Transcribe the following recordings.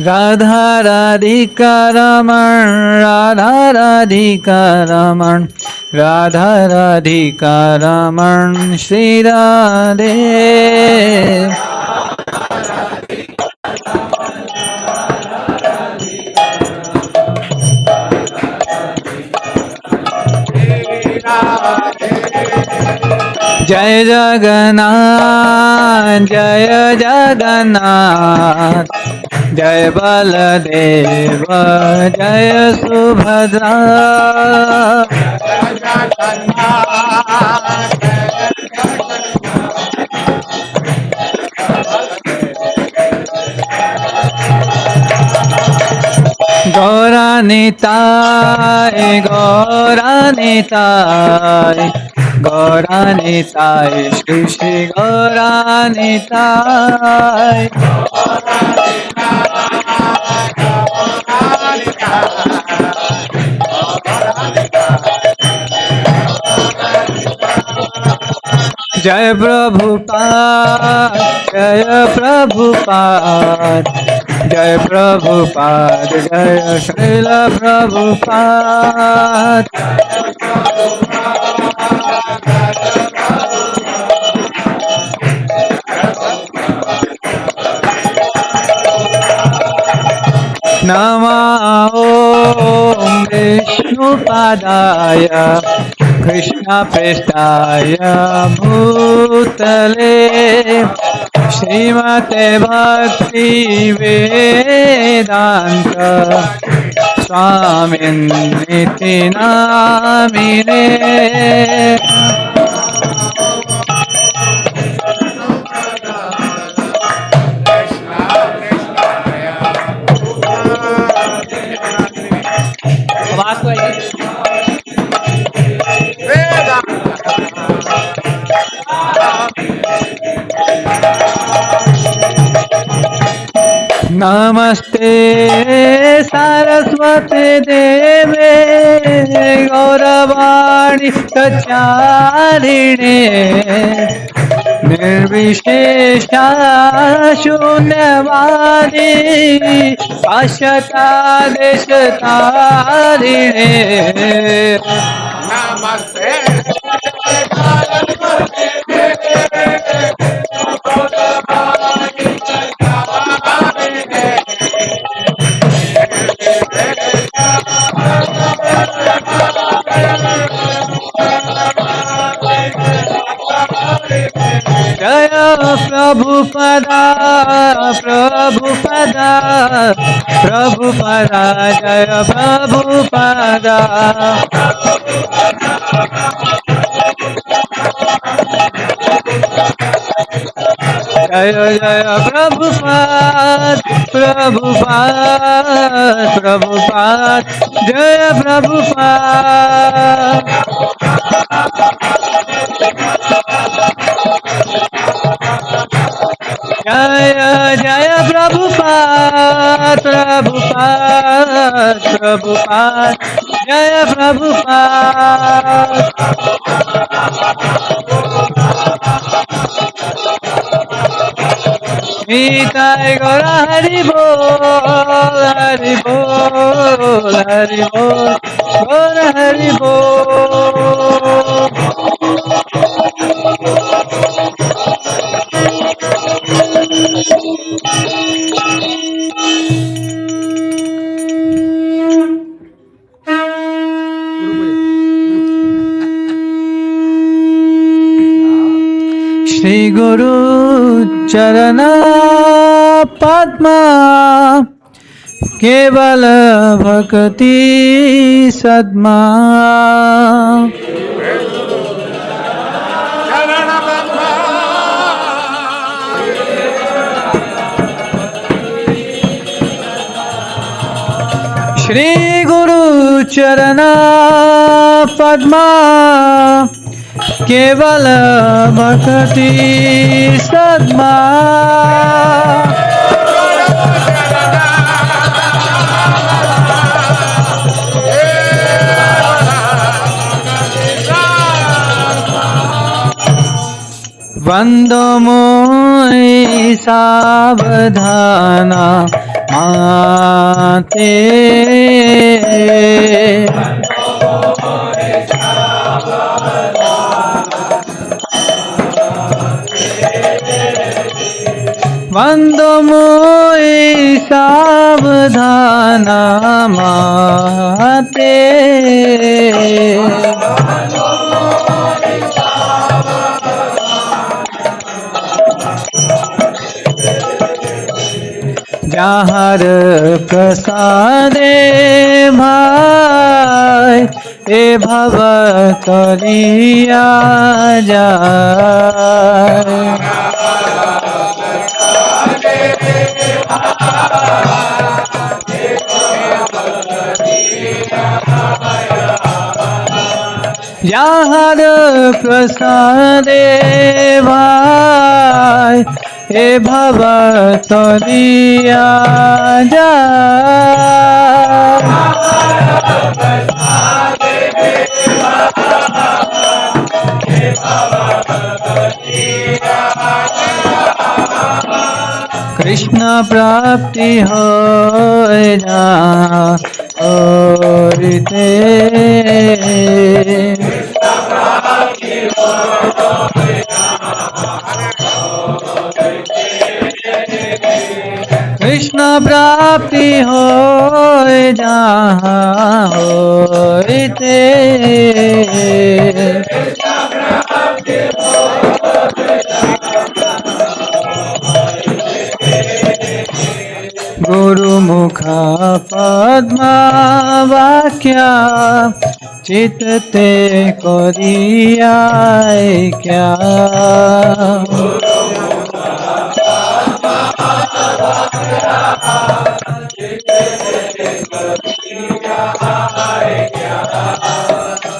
Radha Radhika Raman, Radha Radhika Raman, Radha Radhika Raman, Shri Radhe. Jai Jagannath, Jai Jagannath, Jai Baladeva, Jai Subhadra. Gauranitai, Gauranitai, Gauranitai, Shri Shri Gauranitai. Jai Prabhupada, Jai Prabhupada, Jai Prabhupada, Jai Srila Prabhupada. Nama Om Vishnupadaya Krishna Prestaya Bhutale Srimate Bhaktivedanta Swami Niti Namine. Namaste Saraswati Deve Gauravani Kacharine Nirvishesha Shunyavadi Pashata Deshatarine. Namaste Jaya Prabhupada, Prabhupada, Prabhupada, Jaya Prabhupada. Jaya Jaya Prabhupada, Prabhupada, Prabhupada, Jaya Prabhupada. Jaya Jaya Prabhupada, Prabhupada, Prabhupada, Jaya Prabhupada. Nitai Gaura Hari Bol, Hari Bol, Hari Bol, Gaura Hari Bol. Shri Guru Charana Padma Kevala Bhakti Sadma. Shri Guru Charana Padma Kevala Bhakti Sadma. Vando Moi Savadhana माते वंदो मोई सावधाना माते जहाँ प्रसादे भाई ए भव तरिया जाय जहाँ प्रसादे भाई हे भव तरिया कृष्ण प्राप्ति हो ना और कृष्ण प्राप्ति हो जहाँ होते गुरुमुख पद्मा वाक्य चित्ते करिया क्या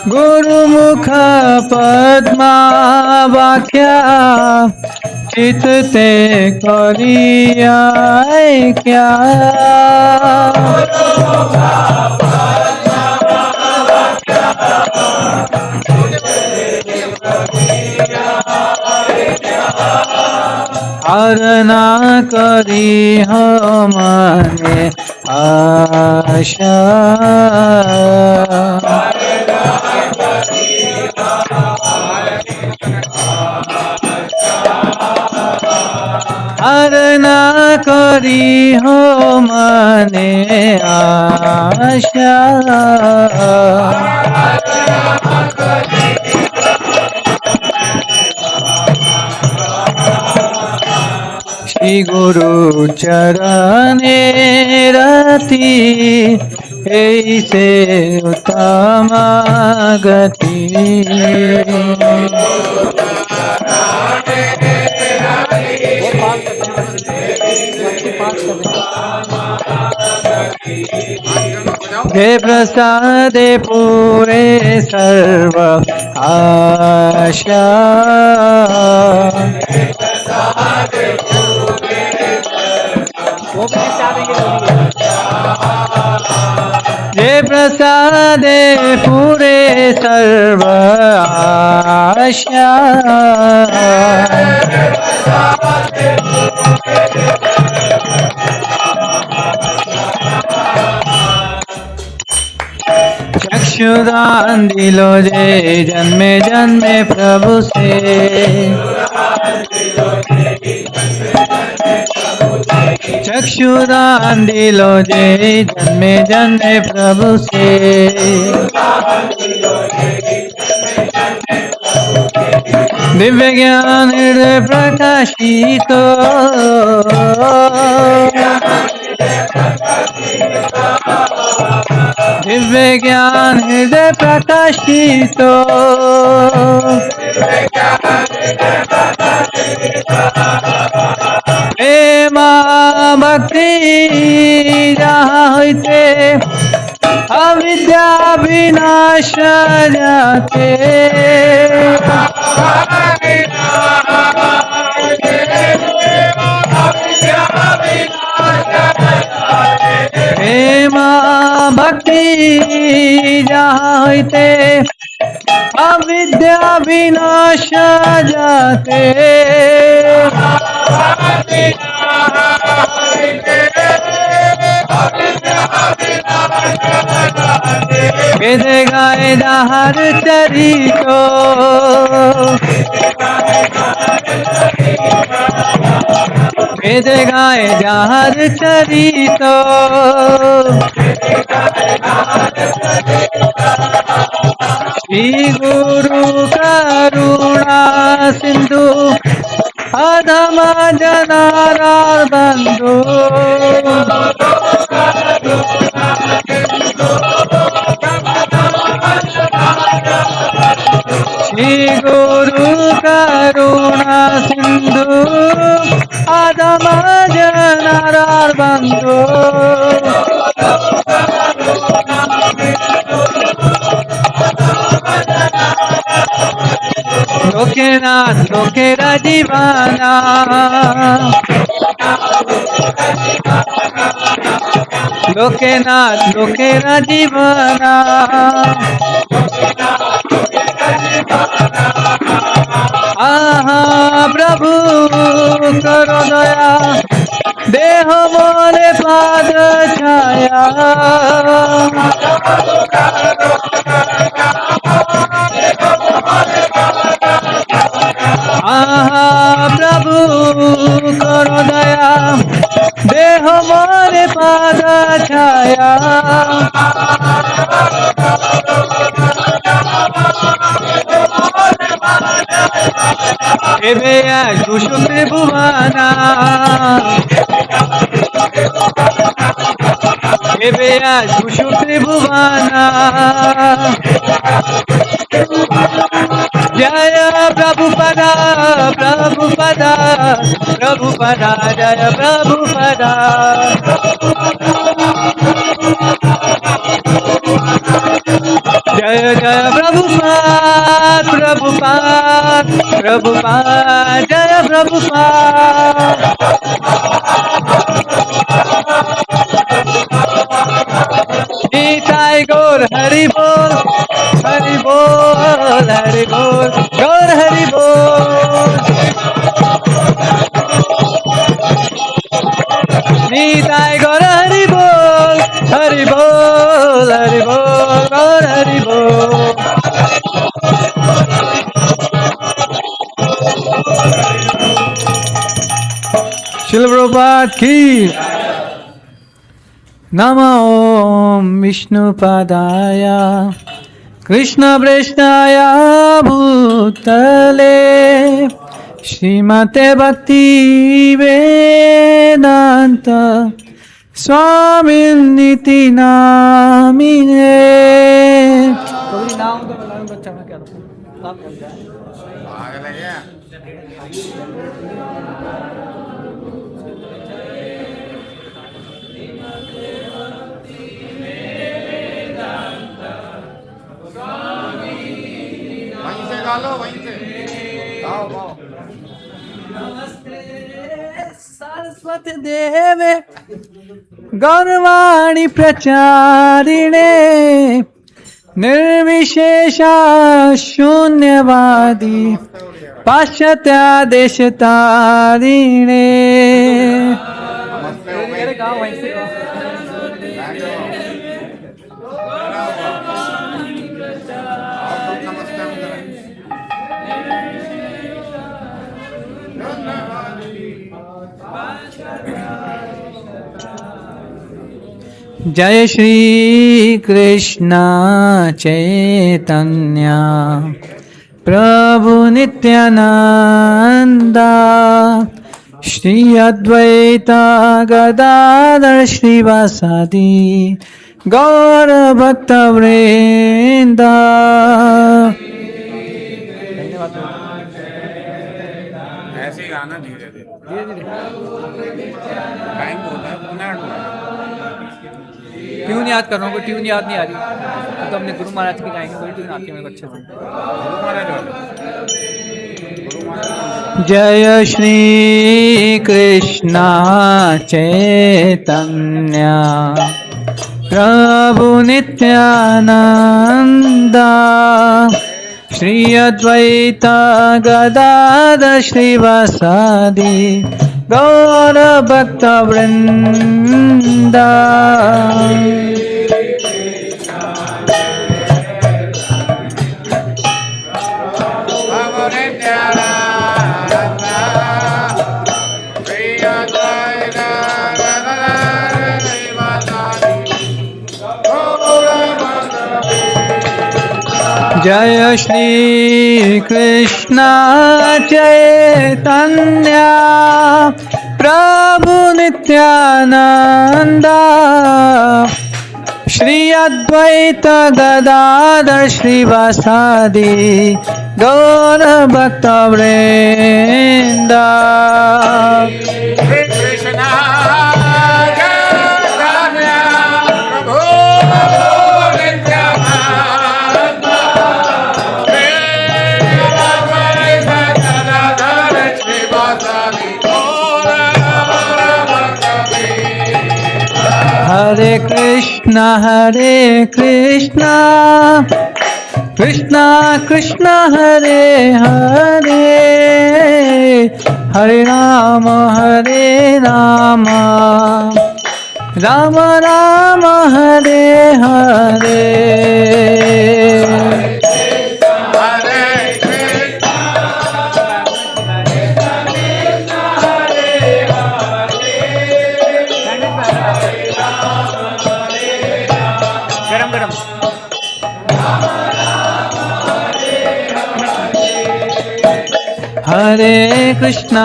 गुरुमुख पद्मा वाक्य चित्ते करिया क्या और ना करी हो माने आशा और ना करी हो माने आशा श्री गुरु चरणे रति ऐसे उत्तम गति हे प्रसादे पूरे सर्व आशा हे प्रसादे पूरे सर्व आशा चक्षुदान दिलो जे जन्मे जन्मे प्रभु से चक्षुदान दिलो जे जन्मे जन्मे प्रभु से दिव्य ज्ञान हृदय प्रकाशित दिव्य ज्ञान हृदय प्रकाशित प्रेम भक्ति जहाँ होते अविद्या विनाश जाते प्रेम भक्ति जहाँ होते अविद्या विनाश जाते वेदे गाए जाहर चरितो वेदे गाए जाहर चरितो श्री गुरु करुणा सिंधु अधम जनार्दन बंधु श्री गुरु करुणा सिंधु अधम जनार्दन बंधु लोकेरा जीवाना लोकेरा जीवाना आहा प्रभु करो दया देह मोरे पाद छाया आहा प्रभु करो दया देह मोरे पाद छाया एबे दुषु त्रिभुवना एबे दुषु त्रिभुवना जय प्रभुपदा प्रभुपदा प्रभुपदा जय प्रभुपदा जय जय प्रभुपाद प्रभुपाद प्रभुपाद जय प्रभुपाद निताय गौर हरि बोल हरि बोल हरि बोल गौर हरि बोल निताय गौर हरि बोल हरि बोल हरि बोल गौर हरि बोल श्रील प्रभुपाद की नमो ओम विष्णुपादाय कृष्ण प्रेष्ठाय भूतले श्रीमते भक्तिवेदांत स्वामी नीति नामिने वहीं से गाओ नमस्ते सरस्वती देवे गौरवाणी प्रचारिणे निर्विशेषा शून्यवादी पाश्चात्यादेश तारिणे जय श्री कृष्ण चैतन्य प्रभु नित्यानंद श्री अद्वैत गदाधर श्रीवासादि गौर भक्त वृंद। ऐसे ही गाना धीरे धीरे टाइम होता है ट्यून याद कर रहा हूँ, ट्यून याद नहीं आ रही तो हमने गुरु महाराज की गाएंगे, वही ट्यून आती है मेरे को अच्छे से। जय श्री कृष्ण चैतन्य प्रभु नित्यानंद श्री अद्वैत गदाधर श्रीवासादि गौर भक्त वृंद। जय श्री कृष्ण चैतन्य प्रभु नित्यानंद श्री अद्वैत गदाधर श्रीवासादि गौर भक्तवृंद। कृष्ण हरे कृष्णा कृष्णा कृष्णा हरे हरे हरे राम राम राम हरे हरे। हरे कृष्णा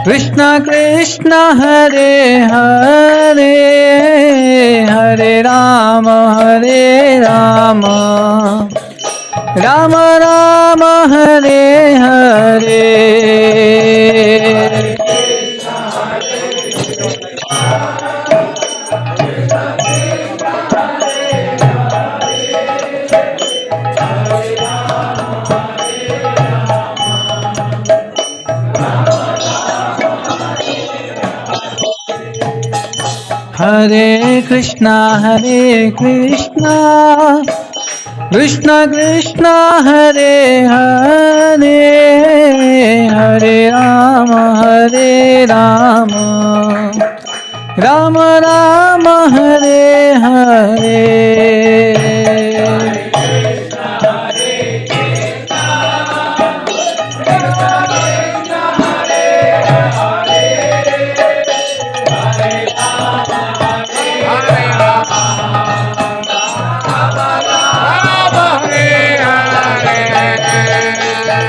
कृष्णा कृष्णा हरे हरे हरे राम राम राम हरे हरे। हरे कृष्णा कृष्णा कृष्णा हरे हरे हरे राम राम राम हरे हरे।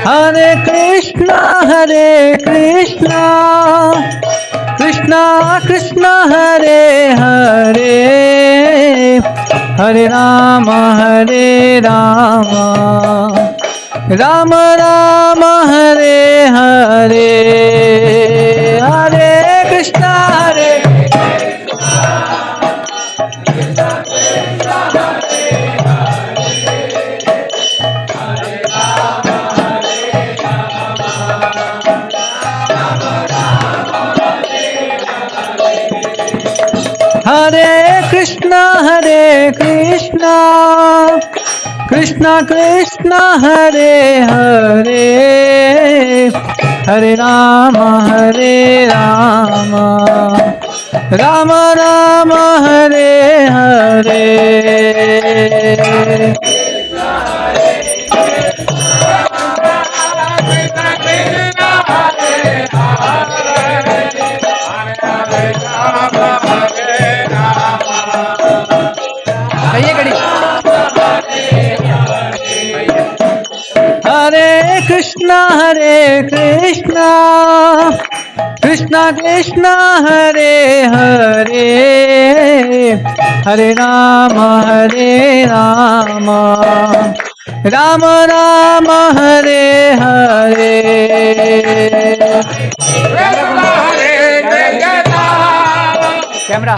हरे कृष्णा कृष्णा कृष्णा हरे हरे हरे राम राम राम हरे हरे। हरे कृष्णा हरे कृष्णा कृष्णा कृष्णा हरे हरे हरे राम राम राम हरे हरे। हरे कृष्णा कृष्णा कृष्णा हरे हरे हरे राम राम राम हरे हरे। कैमरा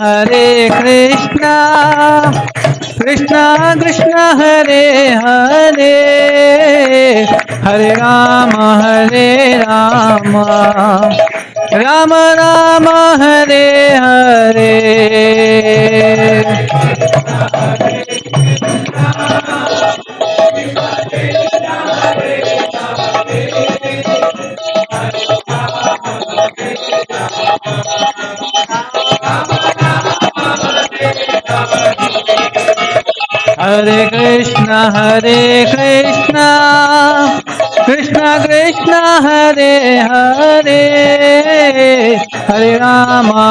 हरे Krishna Krishna Krishna Hare Hare Hare Ram Ram Ram Hare Hare. Hare Krishna, Krishna Krishna, Hare Hare, Hare Rama,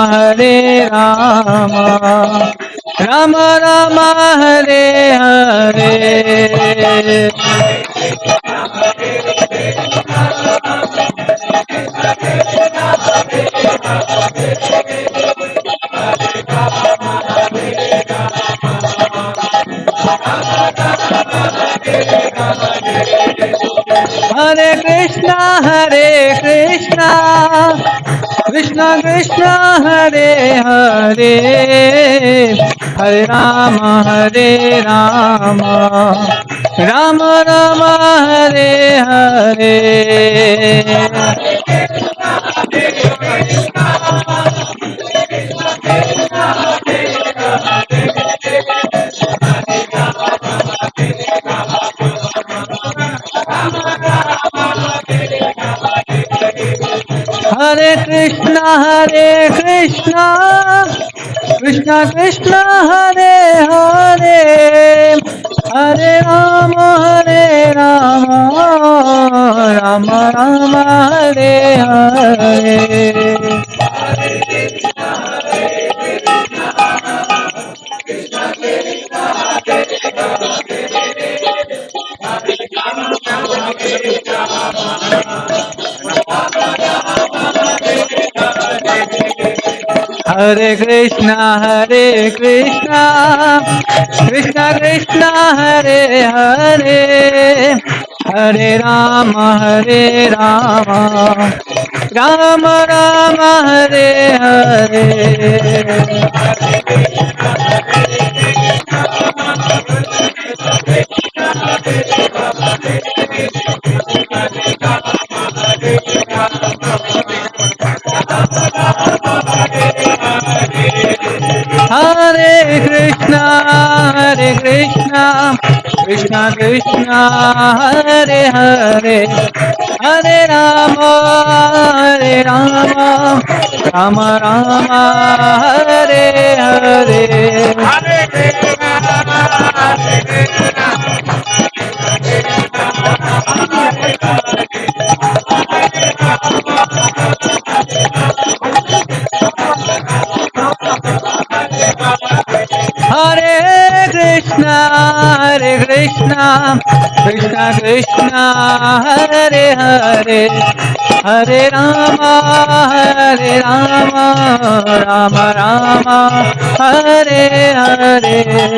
Rama Rama, Hare Hare. Hare Krishna, Krishna Krishna, Hare Hare, Hare Rama, Rama Rama, Hare Hare. Hare Krishna, Krishna Krishna, Hare Hare, Hare Rama, Rama Rama, Hare Hare. Hare Krishna, Krishna Krishna, Hare Hare, Hare Rama, Rama Rama, Hare Hare. Hare Krishna, Krishna Krishna, Hare Hare, Hare Rama, Rama Rama, Hare Hare. Hare Krishna, Hare Krishna, Krishna Krishna, Hare Hare, Hare Rama, Rama Rama, Hare Hare. Hare Krishna, Krishna Krishna, Hare Hare, Hare Rama, Rama Rama, Hare Hare.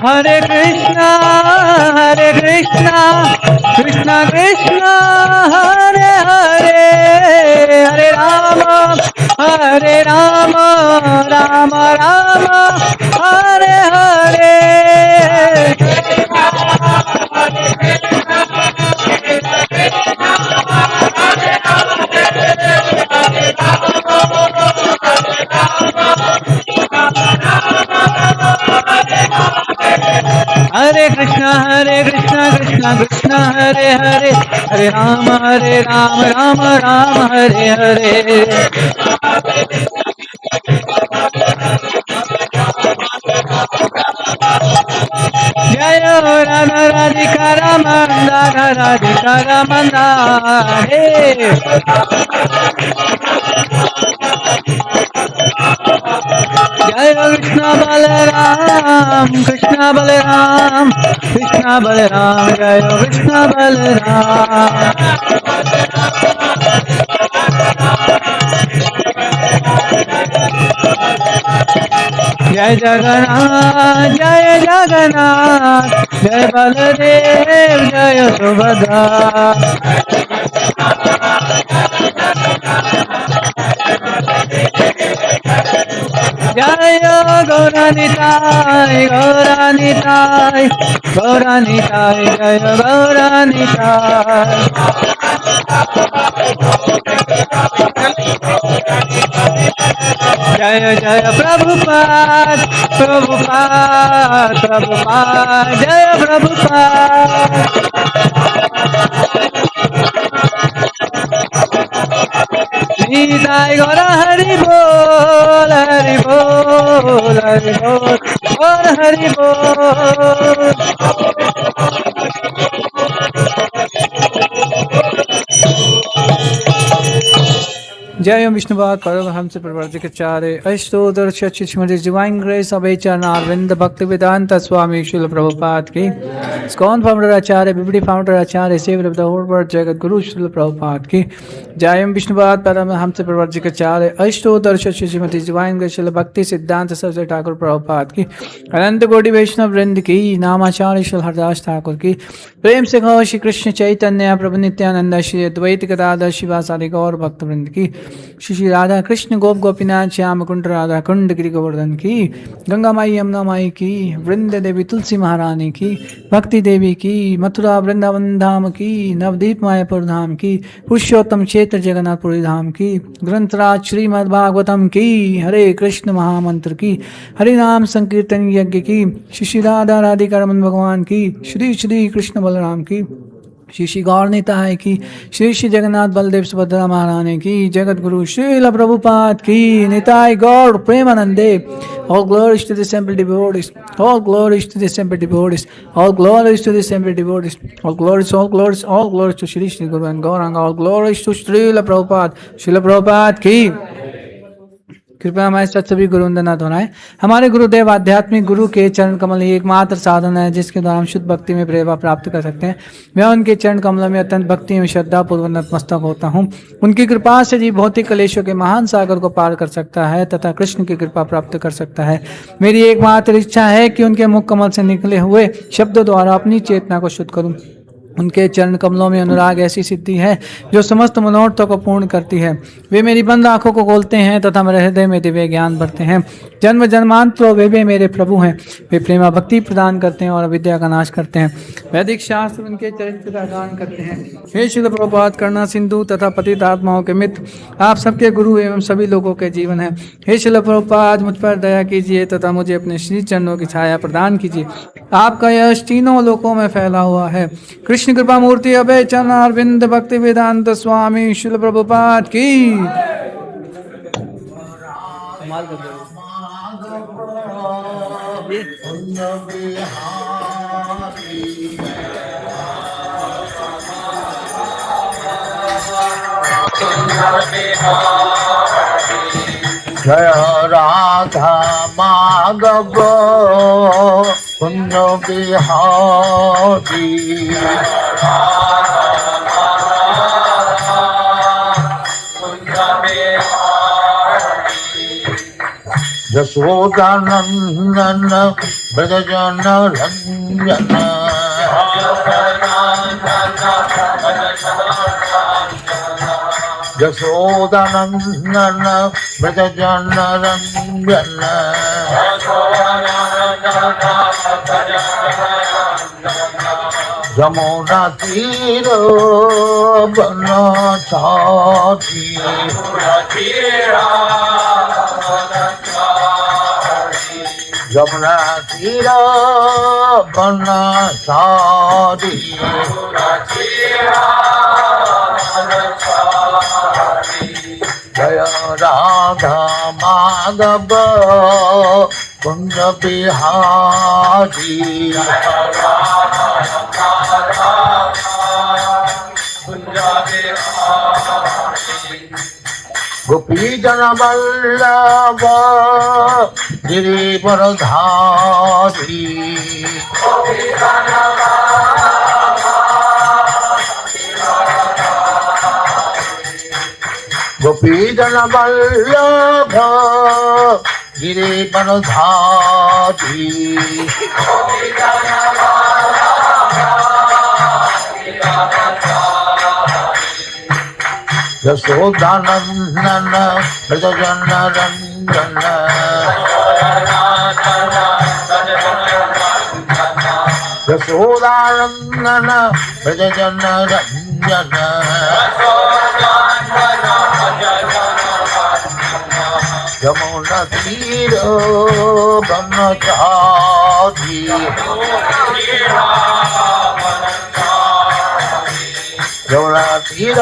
Hare Krishna, Hare Krishna, Krishna Krishna, Hare Hare, Hare Rama, Rama Rama, Hare Hare. Hare Krishna, Krishna Krishna, Hare Hare, Hare Rama, Rama Rama, Hare Hare. Jaya Radha Radhika Ramanda, Radhika Ramanda, Hey. Jai Krishna Balaram, Krishna Balaram, Krishna Balaram, Jai Krishna Balaram. जय जगन्नाथ जय जगन्नाथ, जय बलदेव जय सुभद्रा। जय गौरानिताय गौरानिताय गौरानिताय, जय गौरानिताय। जय जय प्रभुपाद प्रभुपाद प्रभुपाद, जय प्रभुपाद। निताय गौर हरि बोल हरि बोल हरि बोल और हरि बोल। जय ओम विष्णुपाद परमहंस प्रवर्तकाचार्य अष्टोत्तर श्रीमती डिवाइन ग्रेस ऑफ चरणारविंद भक्तिवेदांत स्वामी श्रील प्रभुपाद की ISKCON founder acharya BBD founder acharya saviour of the whole world जगत गुरु श्रील प्रभुपाद की जय ओम विष्णुपाद परमहंस प्रवर्तकाचार्य अष्टोत्तर श्रीमती डिवाइन ग्रेस श्रील भक्ति सिद्धांत सरस्वती ठाकुर प्रभुपाद की अनंत कोटि वैष्णव वृंद की नामाचार्य श्री हरदास ठाकुर की प्रेम से कहो श्री कृष्ण चैतन्य प्रभु नित्यानंद श्री अद्वैत गदाधर शिवासादि गौर भक्त वृंद की श्री राधा कृष्ण गोप गोपीनाथ श्याम कुंड राधा कुंड गिरि गोवर्धन की गंगा माई यमुना माई की वृंद देवी तुलसी महारानी की भक्ति देवी की मथुरा वृंदावन धाम की नवदीप मायापुर धाम की पुरुषोत्तम क्षेत्र जगन्नाथपुरी धाम की ग्रंथराज श्रीमद् भागवतम की हरे कृष्ण महामंत्र की हरि नाम संकीर्तन यज्ञ की श्री राधा राधिका रमन भगवान की श्री श्री कृष्ण बलराम की श्री श्री गौर निताय की श्री श्री जगन्नाथ बलदेव सुभद्रा महारानी की जगत गुरु श्रील प्रभुपाद की निताय गौर प्रेमानंदे। All glories to the simple devotees, all glories to the simple devotees, all glories to the simple devotees, all glories, all glories, all glories to Shri Shri Guru and Gauranga, all glories to Srila Prabhupada, Srila Prabhupada की कृपया हमारे साथ सभी गुरु वंदना दोहराएं। हमारे गुरुदेव आध्यात्मिक गुरु के चरण कमल ही एकमात्र साधन है जिसके द्वारा हम शुद्ध भक्ति में प्रेरणा प्राप्त कर सकते हैं। मैं उनके चरण कमल में अत्यंत भक्ति में श्रद्धा पूर्वक नतमस्तक होता हूँ। उनकी कृपा से जीव भौतिक क्लेशों के महान सागर को पार कर सकता है तथा कृष्ण की कृपा प्राप्त कर सकता है। मेरी एकमात्र इच्छा है कि उनके मुख कमल से निकले हुए शब्दों द्वारा अपनी चेतना को शुद्ध करूँ। उनके चरण कमलों में अनुराग ऐसी सिद्धि है जो समस्त मनोरथों को पूर्ण करती है। वे मेरी बंद आंखों को खोलते हैं तथा मेरे हृदय में दिव्य ज्ञान भरते हैं। जन्म जन्मांतरों वे भी मेरे प्रभु हैं। वे प्रेमा भक्ति प्रदान करते हैं और अविद्या का नाश करते हैं। वैदिक शास्त्र उनके चरित्र का गान करते हैं। हे श्रील प्रभुपाद करुणा सिंधु तथा पतित आत्माओं के मित्र, आप सबके गुरु एवं सभी लोगों के जीवन है। हे श्रील प्रभुपाद मुझ पर दया कीजिए तथा मुझे अपने श्री चरणों की छाया प्रदान कीजिए। आपका यश तीनों लोकों में फैला हुआ है। कृष्ण कृपा मूर्ति अभय चरणारविंद भक्ति वेदांत स्वामी श्रील प्रभुपाद की। जय राधा माधव कुंज बिहारी यशोदानंदन ब्रजजन रंजन यशोदानंदन ब्रजजन रंजन यमुना तीर बनचारी यमुना तीर बनचारी जय राधा माधव कुंज बिहारी गोपी जन वल्लभ गिरिवरधारी गोपी जन वल्लभ गिरिवरधारी यशोदानंदन व्रजजन रंजन यशोदानंदन व्रजजन रंजन यमुना तीर बनचारी यमुना तीर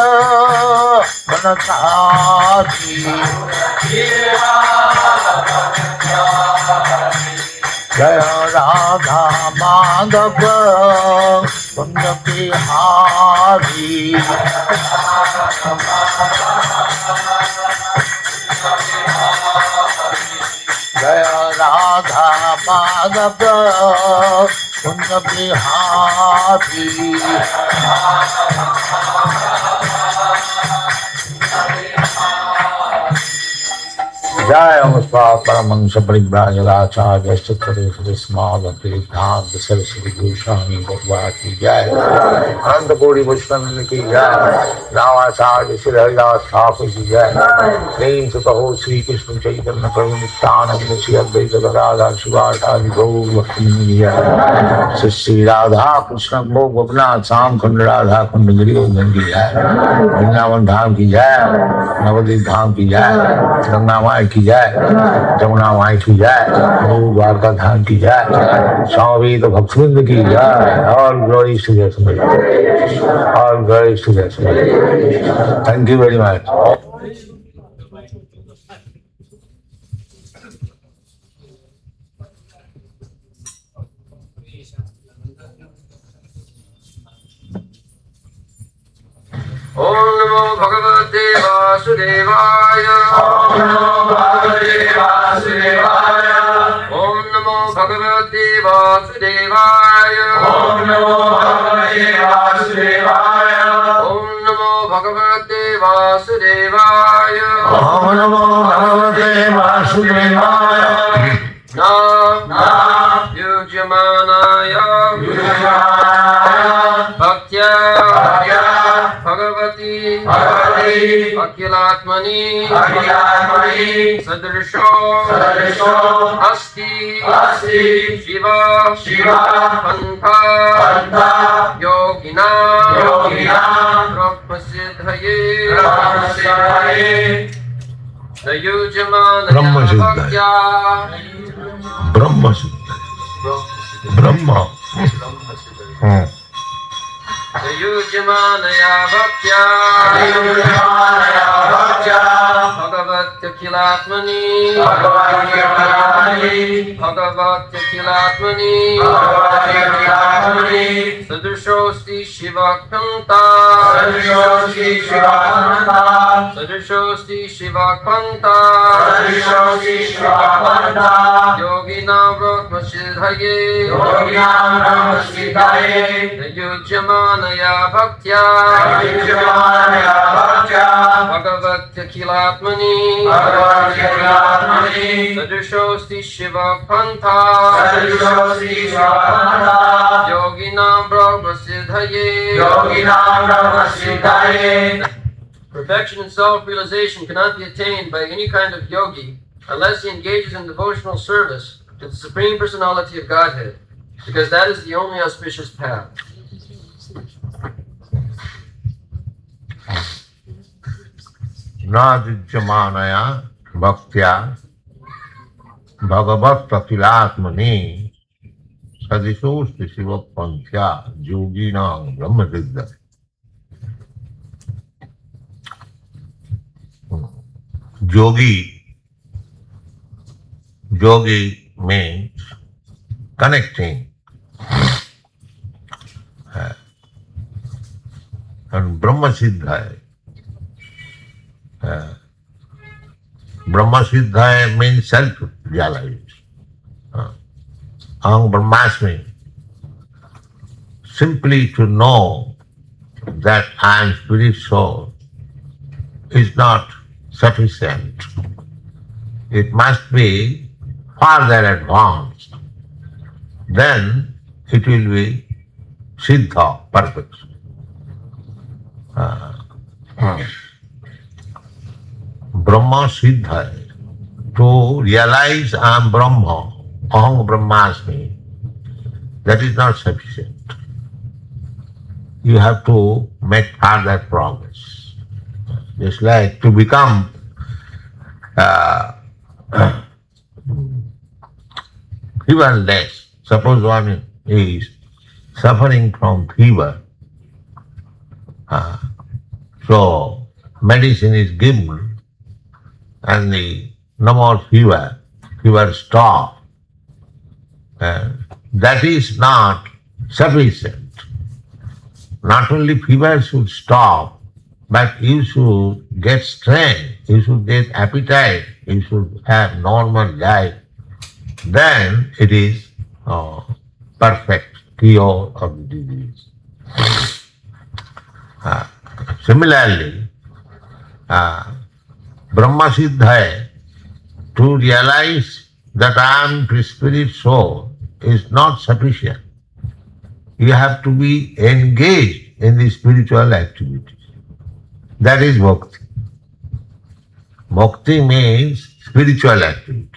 बनचारी जय राधा माधव कुंज बिहारी जय राधा माधव कुंज बिहारी जय परमहंस परिव्राजकाचार्य सिद्धांत सरस्वती गोस्वामी भगवान की जय अनंत कोटि वैष्णव की जय रामाचार्य श्री हरिदास ठाकुर की जय प्रेम से कहो श्री कृष्ण चैतन्य प्रभु नित्यानंद श्री अद्वैत गदाधर शिवाचार्य गौर भक्ति की जय श्री श्री राधा कृष्ण भोग गोपनाथ श्याम कुंड राधा कुंड गिरिवर्धन की जय वृंदावन धाम की जय नवदीप धाम की जय गंगा माई की जय जमुना माई की जय द्वारका धाम की जय स्वामी तो भक्तवृंद की जय और ग्लोरी टू जय और ग्लोरी टू जय थैंक यू वेरी मच ओम नमो भगवते वासुदेवाय ओम नमो भगवते वासुदेवाय ओम नमो भगवते वासुदेवाय ओम नमो भगवते वासुदेवाय ओम नमो भगवते वासुदेवाय ओम नमो भगवते वासुदेवाय युज्यमानाय भक्त्या भगवती अखिलात्मनि सदृशो अस्ति शिव पंथा योगिना ब्रह्मसिद्धये भक्त्या ब्रह्म सिद्ध ब्रह्म युज्यमानया भक्त्या भगवत्यखिलात्मनि सदृशोऽस्ति शिवक्खन्ता योगिनां ब्रह्मसिद्धये युज्यमानया भक्त्या भगवत्यखिलात्मनि सदृशोऽस्ति शिवपन्था योगिनां ब्रह्मसिद्धये Perfection and self-realization cannot be attained by any kind of yogi unless he engages in devotional service to the Supreme Personality of Godhead, because that is the only auspicious path. नादिज्यमानया भक्त्या भगवत्तखिलात्मनि सदिशोऽस्ति शिवपन्थ्या योगिनां ब्रह्मसिद्धये Yogi means connecting, and Brahma Siddhaya. Brahma Siddhaya means self-realization. Aham Brahmasmi, simply to know that I am spirit soul is not sufficient. It must be further advanced, then it will be Siddha, perfection. Brahma Siddha, to realize I am Brahma, Aham Brahmasmi, that is not sufficient. You have to make further progress. Just like to become feverless. Suppose one is suffering from fever, so medicine is given and no more fever stop. That is not sufficient. Not only fever should stop, but you should get strength, you should get appetite, you should have normal life. Then it is perfect cure of the disease. Similarly, Brahma Siddha, to realize that I am the spirit soul is not sufficient. You have to be engaged in the spiritual activities. That is bhakti. Bhakti means spiritual activities.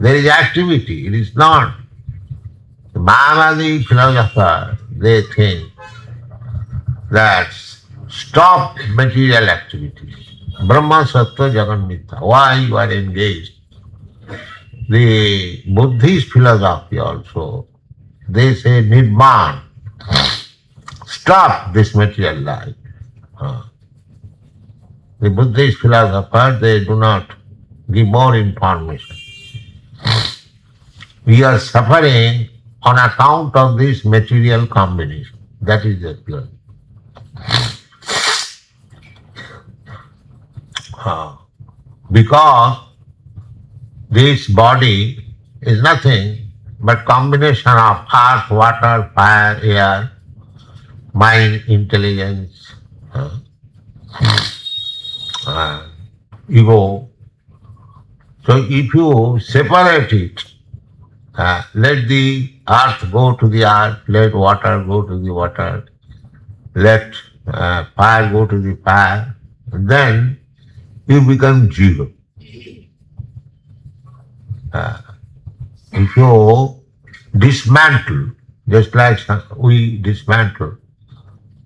There is activity, it is not. The Mayavadi philosophers, they think that stop material activities. Brahma, Sattva, Jagan, Mithya. Why you are engaged? The Buddhist philosophy also, they say Nirman. Stop this material life. The Buddhist philosophers, they do not give more information. We are suffering on account of this material combination. That is the theory. Because this body is nothing but combination of earth, water, fire, air, mind, intelligence, ego. So if you separate it, let the earth go to the earth, let water go to the water, let fire go to the fire, then you become zero. If you dismantle, just like we dismantle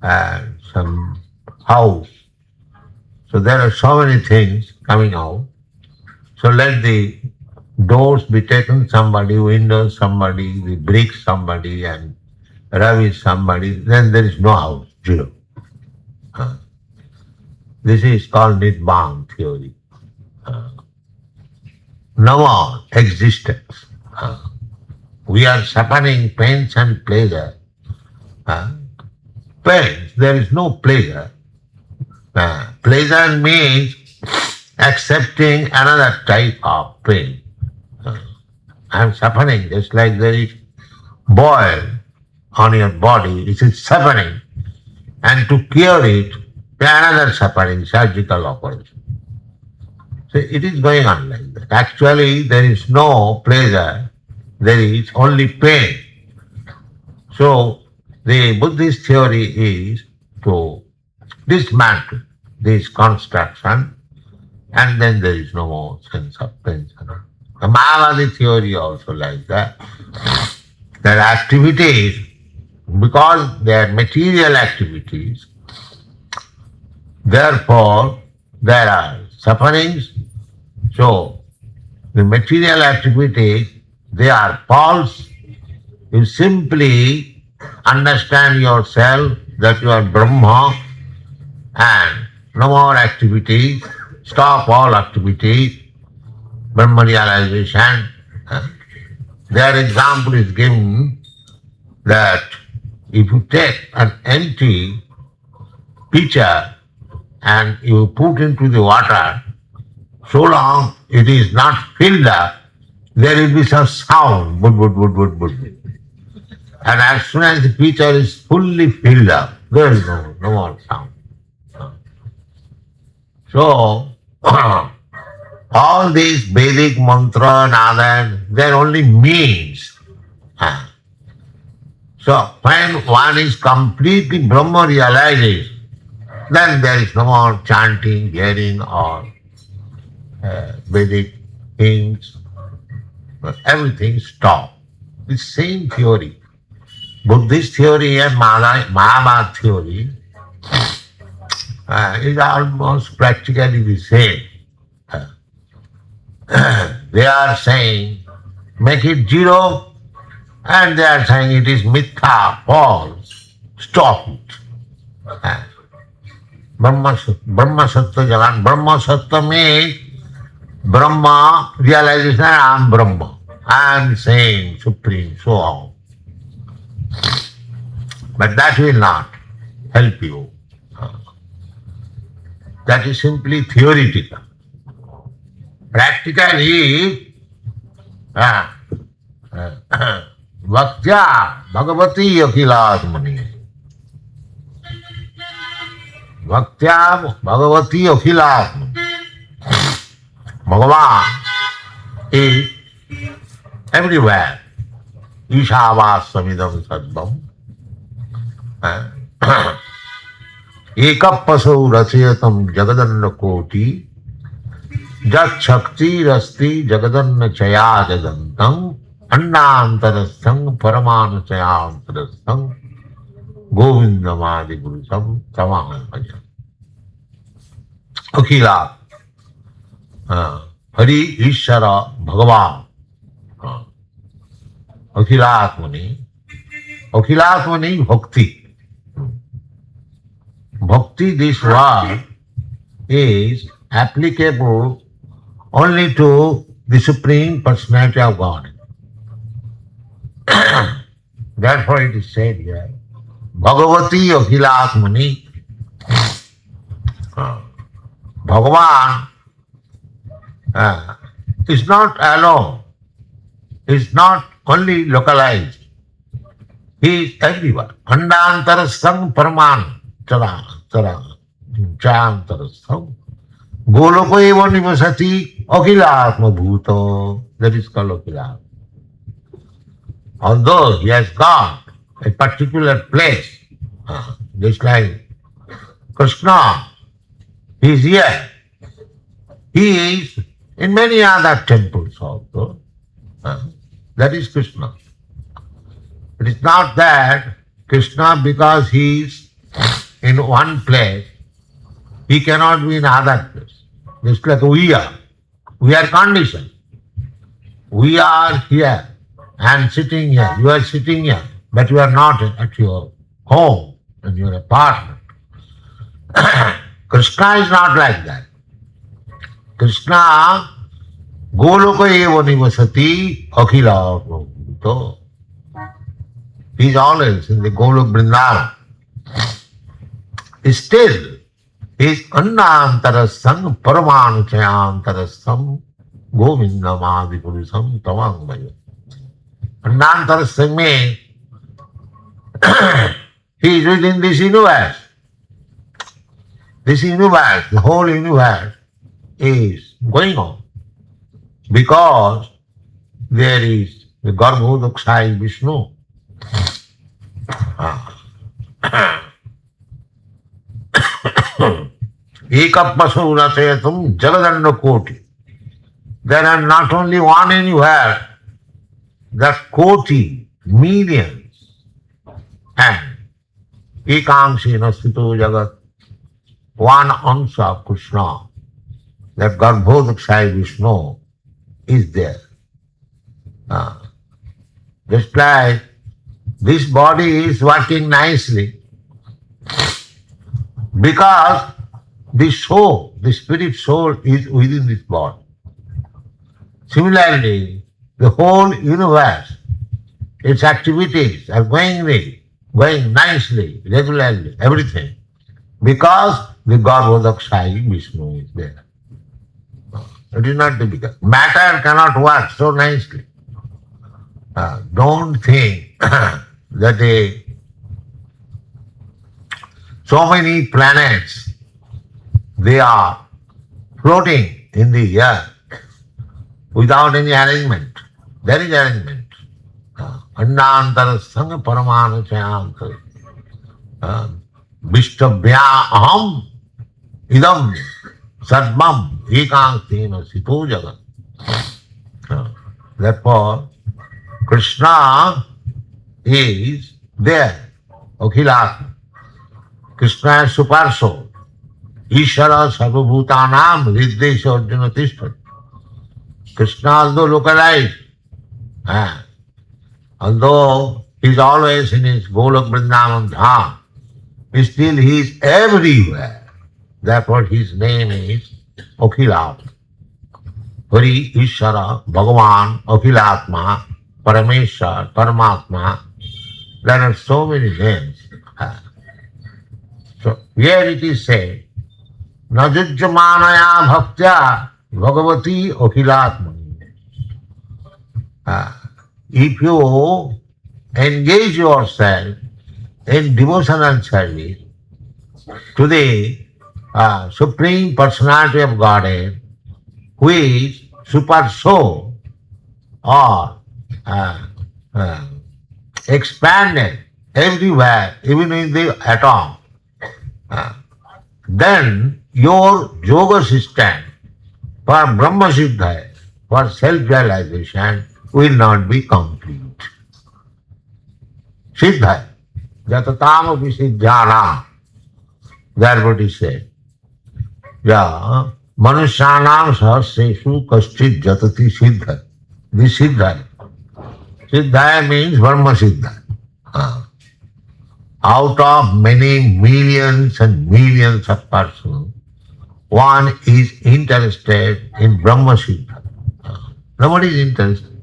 some house, so there are so many things coming out. So let the doors be taken, somebody, windows, somebody, the bricks, somebody, and rubbish, somebody, then there is no house, zero. This is called Nibbana theory. No more existence. We are suffering pains and pleasure. Pains, there is no pleasure. Pleasure means accepting another type of pain. I am suffering, just like there is boil on your body, it is suffering. And to cure it, another suffering, surgical operation. So it is going on like that. Actually, there is no pleasure, there is only pain. So the Buddhist theory is to dismantle this construction, and then there is no more sense of pain. The Mayavadi theory also like that. Their activities, because they are material activities, therefore there are sufferings. So the material activities, they are false. You simply understand yourself that you are Brahma and no more activities, stop all activities, Brahma realization. Their example is given that if you take an empty pitcher and you put into the water, so long it is not filled up, there will be some sound, bud, bud, bud, bud, bud. And as soon as the pitcher is fully filled up, there is no more sound. So, All these Vedic mantra and other, they're only means. So when one is completely Brahma realized, then there is no more chanting, hearing or Vedic things. Everything stops. The same theory. Buddhist theory and Mahabharata theory is almost practically the same. They are saying, make it zero, and they are saying it is mithya, false. Stop it. Brahma Sattva Jagan. Brahma Sattva means Brahma realization, I am Brahma. I am same, supreme, so on. But that will not help you. That is simply theoretical. Practically, Bhaktya Bhagavati Akhilatmani. Bhaktya Bhagavati Akhilatmani. Bhagavan is everywhere. Ishavassamidam sadvam. Ekapasau rasayatam jagadanna koti. Jat shakti rasti jagadanna chaya jagantam. Annantarastham paramana chayantarastham. Govindamadi gurusam tamaham bhajan. Akhila. Hari Ishara Bhagavan. Akhilatmani. Akhilatmani Bhakti. Bhakti, this word, is applicable only to the Supreme Personality of God. Therefore it is said here, Bhagavati Akhilatmani. Bhagavan is not alone, is not only localized. He is everywhere. Andantarastham paraman chayantarastham. Goloko eva nivasati akhilatma bhuto. That is called akhilatma. Although he has got a particular place, just like Krishna, he is here. He is in many other temples also. That is Krishna. It is not that Krishna, because he is in one place, he cannot be in other place. Just like we are. We are conditioned. We are here and sitting here. You are sitting here, but you are not at your home, in your apartment. Krishna is not like that. Krishna, Goloka eva nivasati akhila bhuto. He is always in the Golok Vrindavan. Still, he is annantarastham paramanu chayantarastham govindamadi purusam tamangmaya. Annantarastham means he is within this universe. This universe, the whole universe, is going on because there is the Garbhodakshayi Vishnu. Ekapasau rasayatam jagadanna koti. There are not only one anywhere, there are koti, millions. And ekanshi nasthito jagat, one answer of Krishna, that Garbhodakshayi Vishnu is there. Just like this body is working nicely because the soul, the spirit soul is within this body. Similarly, the whole universe, its activities are going nicely, regularly, everything, because the Garbhodakshayi Vishnu is there. It is not difficult. Matter cannot work so nicely. Don't think that so many planets, they are floating in the air without any arrangement. There is arrangement. Annantara sanga paramana chayanta. Vishtabhya aham idam sadmam ekanktina sito jagat. Therefore, Krishna is there, Akhilatma. Krishna is super soul. Ishara sarvabhutanam riddesha arjuna tishtat. Krishna, although localized, although he is always in his Golok Vrindavan Dham, still he is everywhere. Therefore his name is Akhilatma. Hari, Ishara, Bhagavan, Akhilatma, Parameshwar, Paramatma. There are so many names. So here it is said, Najujjamanaya bhaktya Bhagavati Akhilatma. If you engage yourself in devotional service to the Supreme Personality of Godhead, who is super soul or expanded everywhere, even in the atom, then your yoga system for Brahma Siddha, for self-realization, will not be complete. Siddha, jatatam siddhyanam, that's what he said. Yeah, manusyanam sahasreshu kaschit jatati siddha. This siddha. Siddha means Brahma Siddha. Out of many millions and millions of persons, one is interested in Brahma Siddha. Nobody is interested.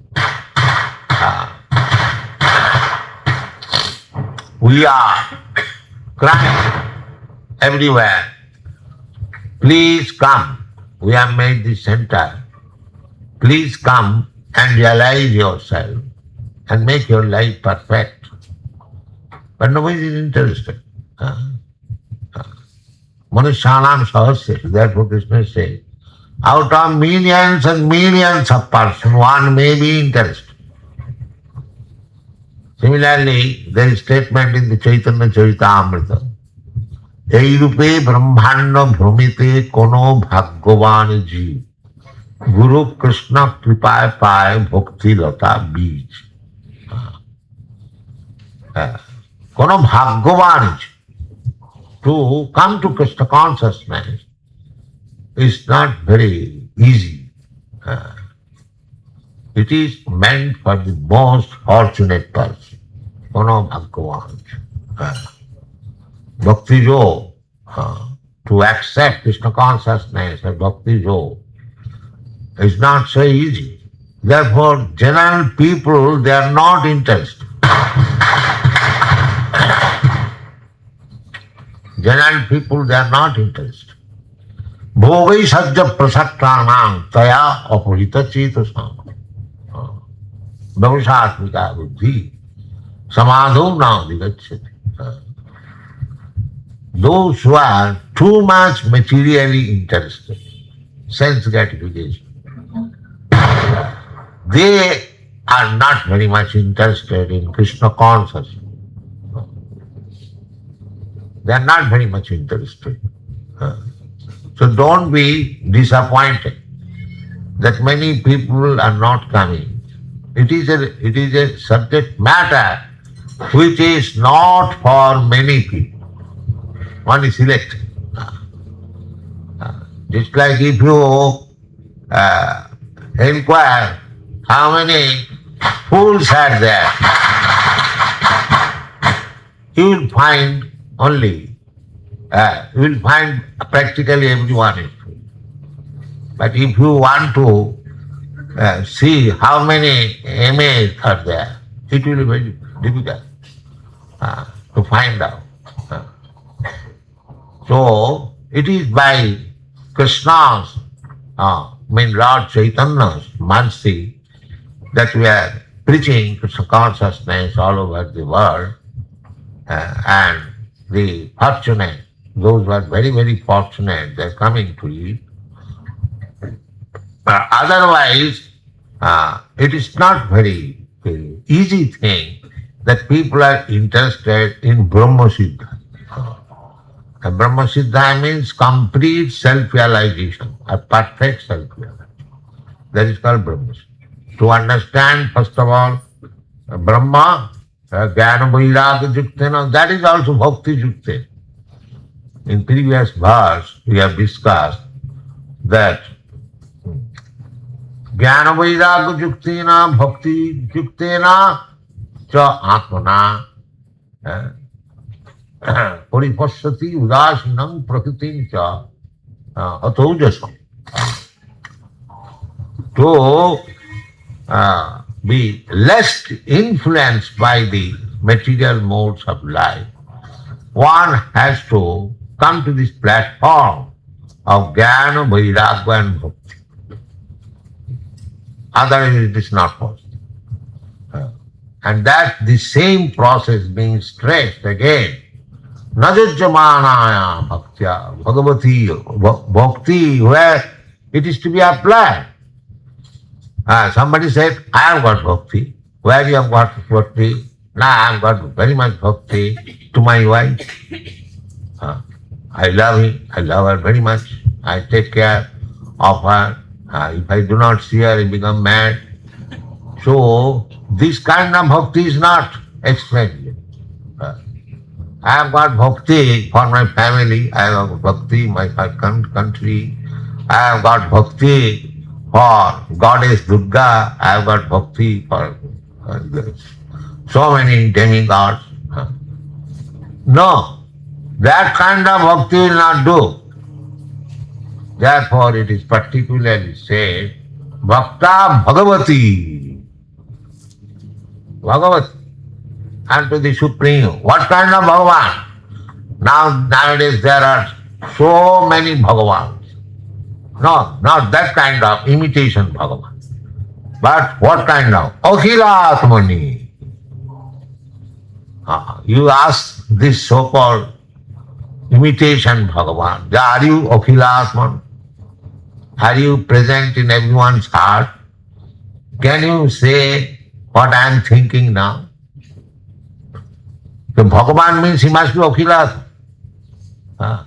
We are crying everywhere. Please come. We have made this center. Please come and realize yourself and make your life perfect. But nobody is interested. Manusyanam sahasreshu. Therefore Krishna says, out of millions and millions of persons, one may be interested. Similarly, there is statement in the Chaitanya Charitamrita. Ei rupe brahmanda bhrumite kono bhagyavan jeev. Guru Krishna kripaye paye bhakti lata bij. Kono bhagyavan jeev. To come to Krishna consciousness is not very easy. It is meant for the most fortunate person. Kono bhagyavan jeev. Bhakti yoga, to accept Krishna consciousness as bhakti yoga is not so easy. Therefore, general people, they are not interested. General people, they are not interested. Bhogai sajja prasaktanam taya apurita chetasam. Bhavasatmika buddhi samadho na vigacchati. Those who are too much materially interested, sense gratification, they are not very much interested in Krishna consciousness. They are not very much interested. So don't be disappointed that many people are not coming. It is a subject matter which is not for many people. One is selected. Just like if you inquire how many fools are there, you will find practically everyone is fool. But if you want to see how many MAs are there, it will be very difficult to find out. So, it is by Krishna's, Lord Chaitanya's mercy that we are preaching Krishna consciousness all over the world, and the fortunate, those who are very, very fortunate, they are coming to it. Otherwise, it is not very easy thing that people are interested in Brahma Siddha. And Brahma Siddha means complete self-realization, a perfect self-realization. That is called Brahma Siddha. To understand, first of all, Brahma, Jnana Vairagya Juktena, that is also Bhakti Juktena. In previous verse, we have discussed that Jnana Vairagya Juktena, Bhakti Juktena, cha Atmana, Paripassati Udasinam Prakritim cha Ataujasam. To be less influenced by the material modes of life, one has to come to this platform of Jnana, Vairagya and Bhakti. Otherwise it is not possible. And that the same process being stressed again. Najajjamanaya bhaktya bhagavati bhakti, where it is to be applied. Somebody said, I have got bhakti. Where you have got bhakti? Now I have got very much bhakti to my wife. I love him, I love her very much. I take care of her. If I do not see her, I become mad. So, this kind of bhakti is not explained. I have got bhakti for my family, I have got bhakti for my country, I have got bhakti for Goddess Durga, I have got bhakti for so many demigods. No, that kind of bhakti will not do. Therefore, it is particularly said, Bhakta Bhagavati. Bhagavati. And to the Supreme. What kind of Bhagavan? Nowadays there are so many Bhagavans. No, not that kind of imitation Bhagavan. But what kind of? Akhila Atmani. You ask this so-called imitation Bhagavan, are you Akhila Atman? Are you present in everyone's heart? Can you say what I am thinking now? The Bhagavan means he must be Akhila Atman.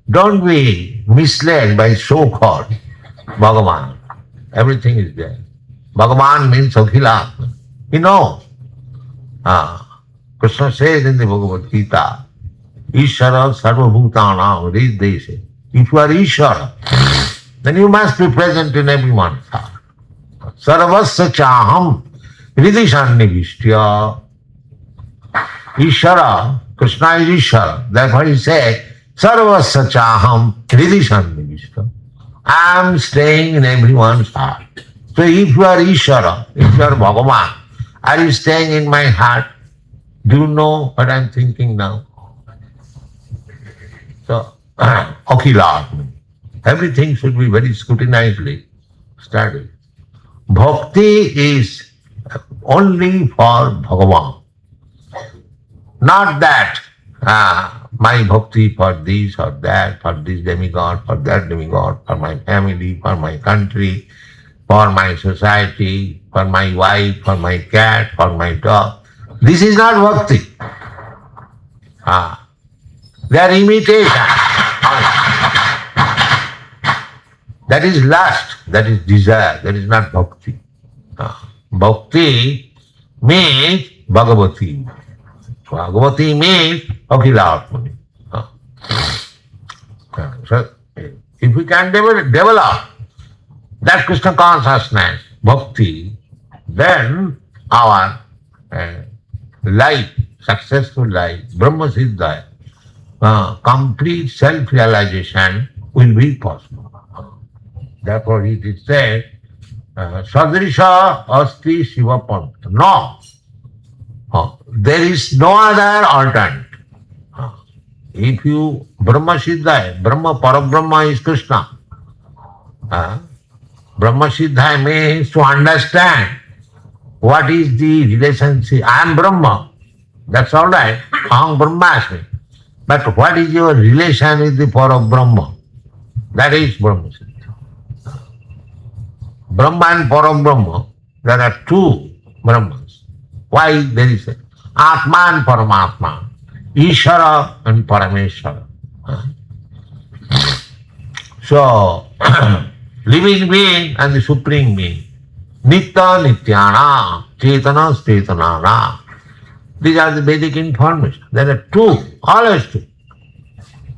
Don't be misled by so-called Bhagavan. Everything is there. Bhagavan means Akhila Atman. He knows. Krishna says in the Bhagavad Gita, Ishara Sarvabhutanam Hrideshe. If you are Ishara, then you must be present in everyone's heart. Sarvasya chaham hridisannivishya. Ishara, Krishna is Ishara. Therefore he said, Sarvasya chaham hridisannivishya. I am staying in everyone's heart. So if you are Ishara, if you are Bhagavan, are you staying in my heart? Do you know what I am thinking now? So, Akhila. Everything should be very scrutinizedly studied. Bhakti is only for Bhagavan. Not that my bhakti for this or that, for this demigod, for that demigod, for my family, for my country, for my society, for my wife, for my cat, for my dog. This is not bhakti. They are imitation. That is lust, that is desire, that is not bhakti. Bhakti means Bhagavati. Bhagavati means Akhila Atmani. So, if we can develop that Krishna consciousness, bhakti, then our life, successful life, Brahma Siddha, complete self-realization will be possible. Therefore it is said, Sadrisha Asti Shiva Panta. No. There is no other alternative. If you Brahma Siddha, Brahma Parabrahma is Krishna. Brahma Siddha means to understand what is the relationship. I am Brahma. That's all right. Aham Brahmasmi. But what is your relation with the Parabrahma? That is Brahma Siddha. Brahma and Parabrahma, there are two Brahmas. Why there is a Atma and Paramatma, Ishvara and Parameshvara. So, living being and the supreme being, Nitya Nityana, Chetana Stetanana. These are the Vedic information. There are two, always two.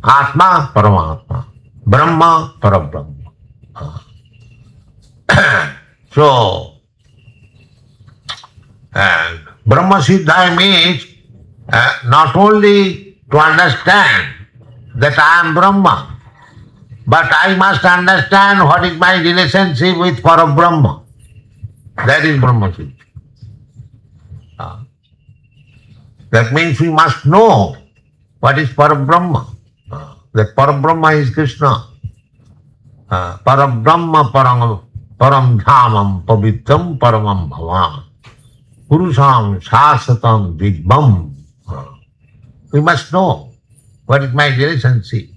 Atma, Paramatma, Brahma, Parabrahma. So, Brahma Siddha means not only to understand that I am Brahma, but I must understand what is my relationship with Parabrahma. That is Brahma Siddha. That means we must know what is Parabrahma. That Parabrahma is Krishna. Parabrahma param dhamam pavitram paramam bhavan. Purusham shasatam digbam. We must know what is my relationship.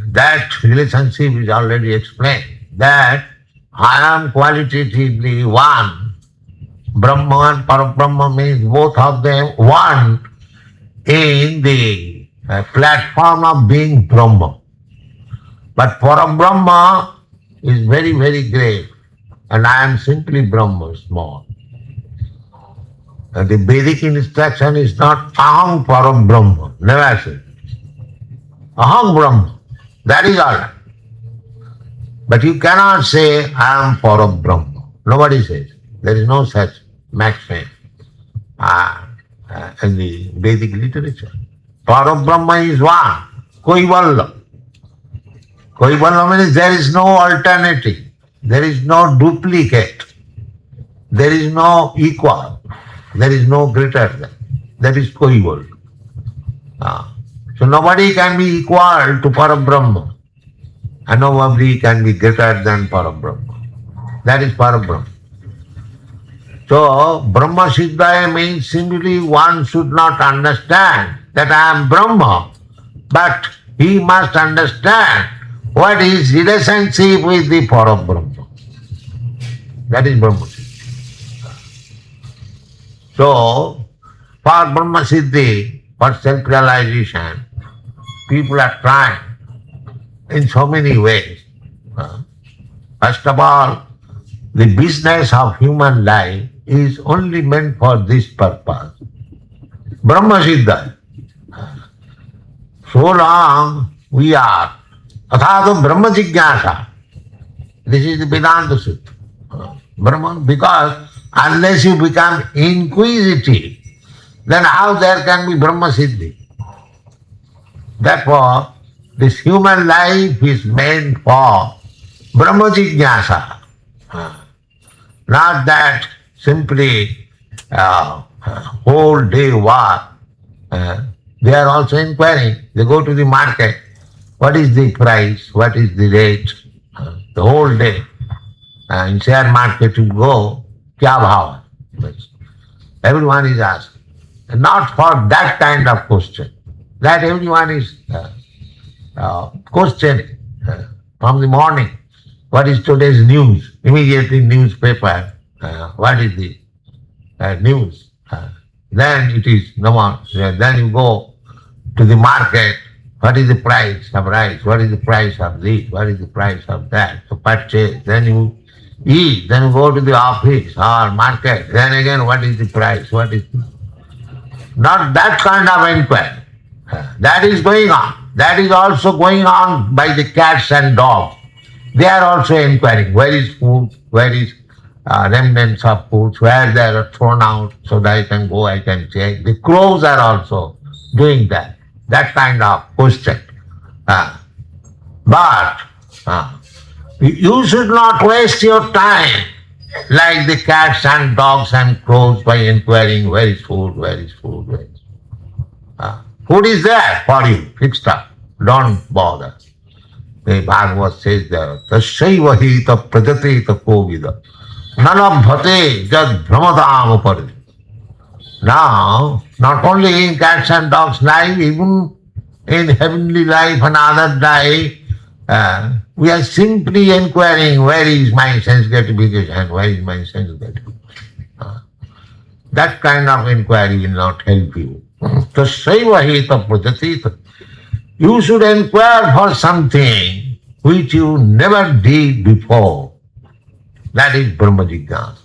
That relationship is already explained. That I am qualitatively one. Brahma and Parabrahma means both of them one in the platform of being Brahma. But Parabrahma is very, very great, and I am simply Brahma, small. And the Vedic instruction is not Aham Parabrahma, never say. Aham Brahma, that is all right. But you cannot say I am Parabrahma. Nobody says. There is no such maxim in the Vedic literature. Parabrahma is one, Kaivalya. Kaivalya means there is no alternative, there is no duplicate, there is no equal, there is no greater than. That is Kaivalya. So nobody can be equal to Parabrahma, and nobody can be greater than Parabrahma. That is Parabrahma. So Brahma Siddhaya means simply one should not understand that I am Brahma, but he must understand what is relationship with the Parabrahma. That is Brahma Siddhi. So, for Brahma Siddhi, for self-realization, people are trying in so many ways. First of all, the business of human life is only meant for this purpose. Brahma Siddha. So long we are Athato Brahma Jigyasa. This is the Vedanta Sutta. Brahman, because unless you become inquisitive, then how there can be Brahma Siddhi? Therefore, this human life is meant for Brahma Jigyasa. Not that simply whole day work. They are also inquiring. They go to the market. What is the price? What is the rate? The whole day. In share market you go, kya bhava? Everyone is asked. Not for that kind of question. That everyone is questioning from the morning. What is today's news? Immediately newspaper. What is the news? Then it is no more. Then you go to the market. What is the price of rice? What is the price of this? What is the price of that? To purchase. Then you eat. Then you go to the office or market. Then again, what is the price? What is not that kind of inquiry. That is going on. That is also going on by the cats and dogs. They are also inquiring where is food, where is remnants of food, where they are thrown out so that I can go, I can check. The crows are also doing that kind of question. But you should not waste your time like the cats and dogs and crows by inquiring where is food, where is food, where is food is there for you, fixed up. Don't bother. The Bhagavad says there, Tasyaiva hita prajateta kovida nalabhate jad brahmadam upari. Now, not only in cats and dogs' life, even in heavenly life and other life, We are simply inquiring, where is my sense gratification, where is my sense gratification. That kind of inquiry will not help you. Tasaiva heta prajatita. You should inquire for something which you never did before. That is Brahma Jignasa.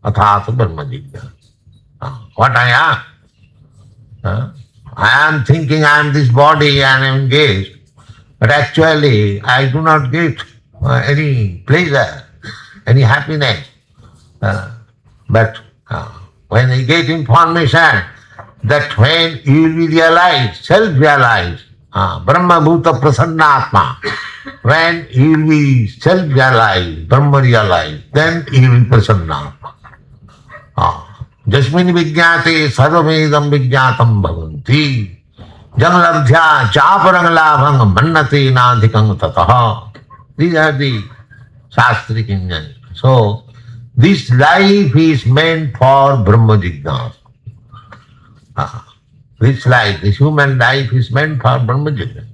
Athata Brahma Jignasa. What I am? I am thinking I am this body and I am engaged, but actually I do not get any pleasure, any happiness. But when I get information that when you will be realized, self-realized, Brahma Bhuta Prasannatma, when you will be self-realized, Brahma realized, then you will be Prasannatma. Jasmini vijñāte sarvamedam vijñātam bhavanti janalabdhya chaparang labhang mannate nadhikang tataha. These are the Shastric Indians. So, this life is meant for Brahma Jignasa. This life, this human life is meant for Brahma Jignasa.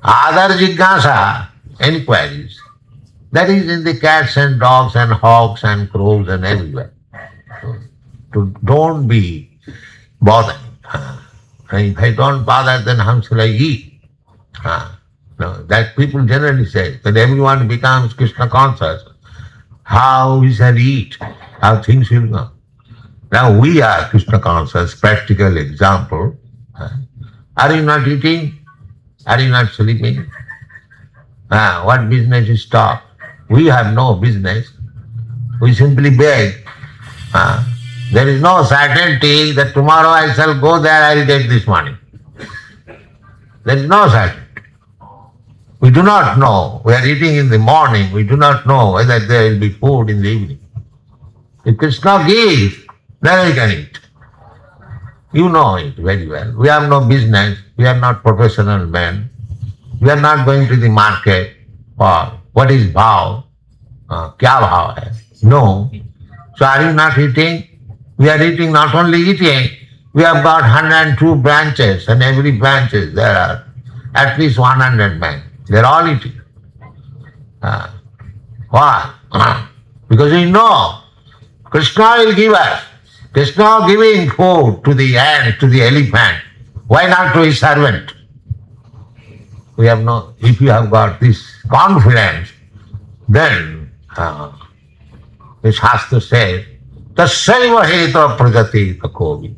Other Jignasa, inquiries, that is in the cats and dogs and hawks and crows and everywhere. So, don't be bothered. If I don't bother, then how shall I eat? No, that people generally say that everyone becomes Krishna conscious. How we shall eat? How things will go? Now we are Krishna conscious, practical example. Are you not eating? Are you not sleeping? What business is stopped? We have no business. We simply beg. There is no certainty that tomorrow I shall go there, I will get this money. There is no certainty. We do not know. We are eating in the morning. We do not know whether there will be food in the evening. If Krishna gives, then we can eat. You know it very well. We have no business. We are not professional men. We are not going to the market for what is bhav, kya bhav hai. No. So are you not eating? We are eating, not only eating, we have got 102 branches, and every branches there are at least 100 men. They are all eating. Why? Because we know Krishna will give us. Krishna giving food to the ant, to the elephant. Why not to his servant? We have no. If you have got this confidence, then the Shastra says, Tasaiva heta prajati takovi.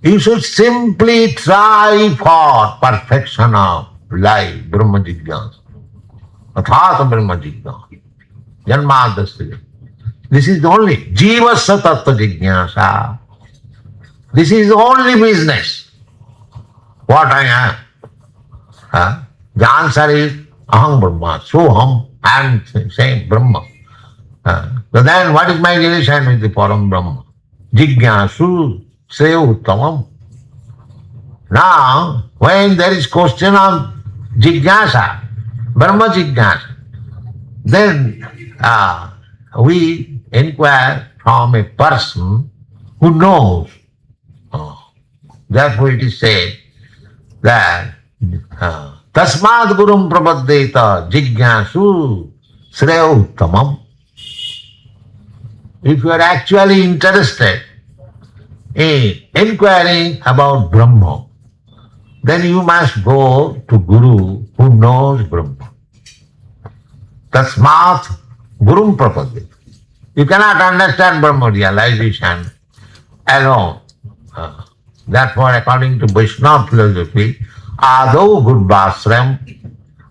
You should simply try for perfection of life, Brahma Jignasa. Athata Brahma Jignasa. Janmadasya. This is the only Jiva Satattva Jignasa. This is the only business. What I am. The answer is Aham Brahma. Soham. I am saying Brahma. So then what is my relation with the Param Brahma? Jignasu Sreya Uttamam. Now, when there is question of Jignasa, Brahma Jignasa, then we inquire from a person who knows. Therefore it is said that Tasmad Gurum Prapaddeta Jignasu Sreya Uttamam. If you are actually interested in inquiring about Brahma, then you must go to Guru who knows Brahma. Tasmat Gurum Prapaddeta. You cannot understand Brahma realization alone. Therefore, according to Vaishnava philosophy, Adau Gurvasram,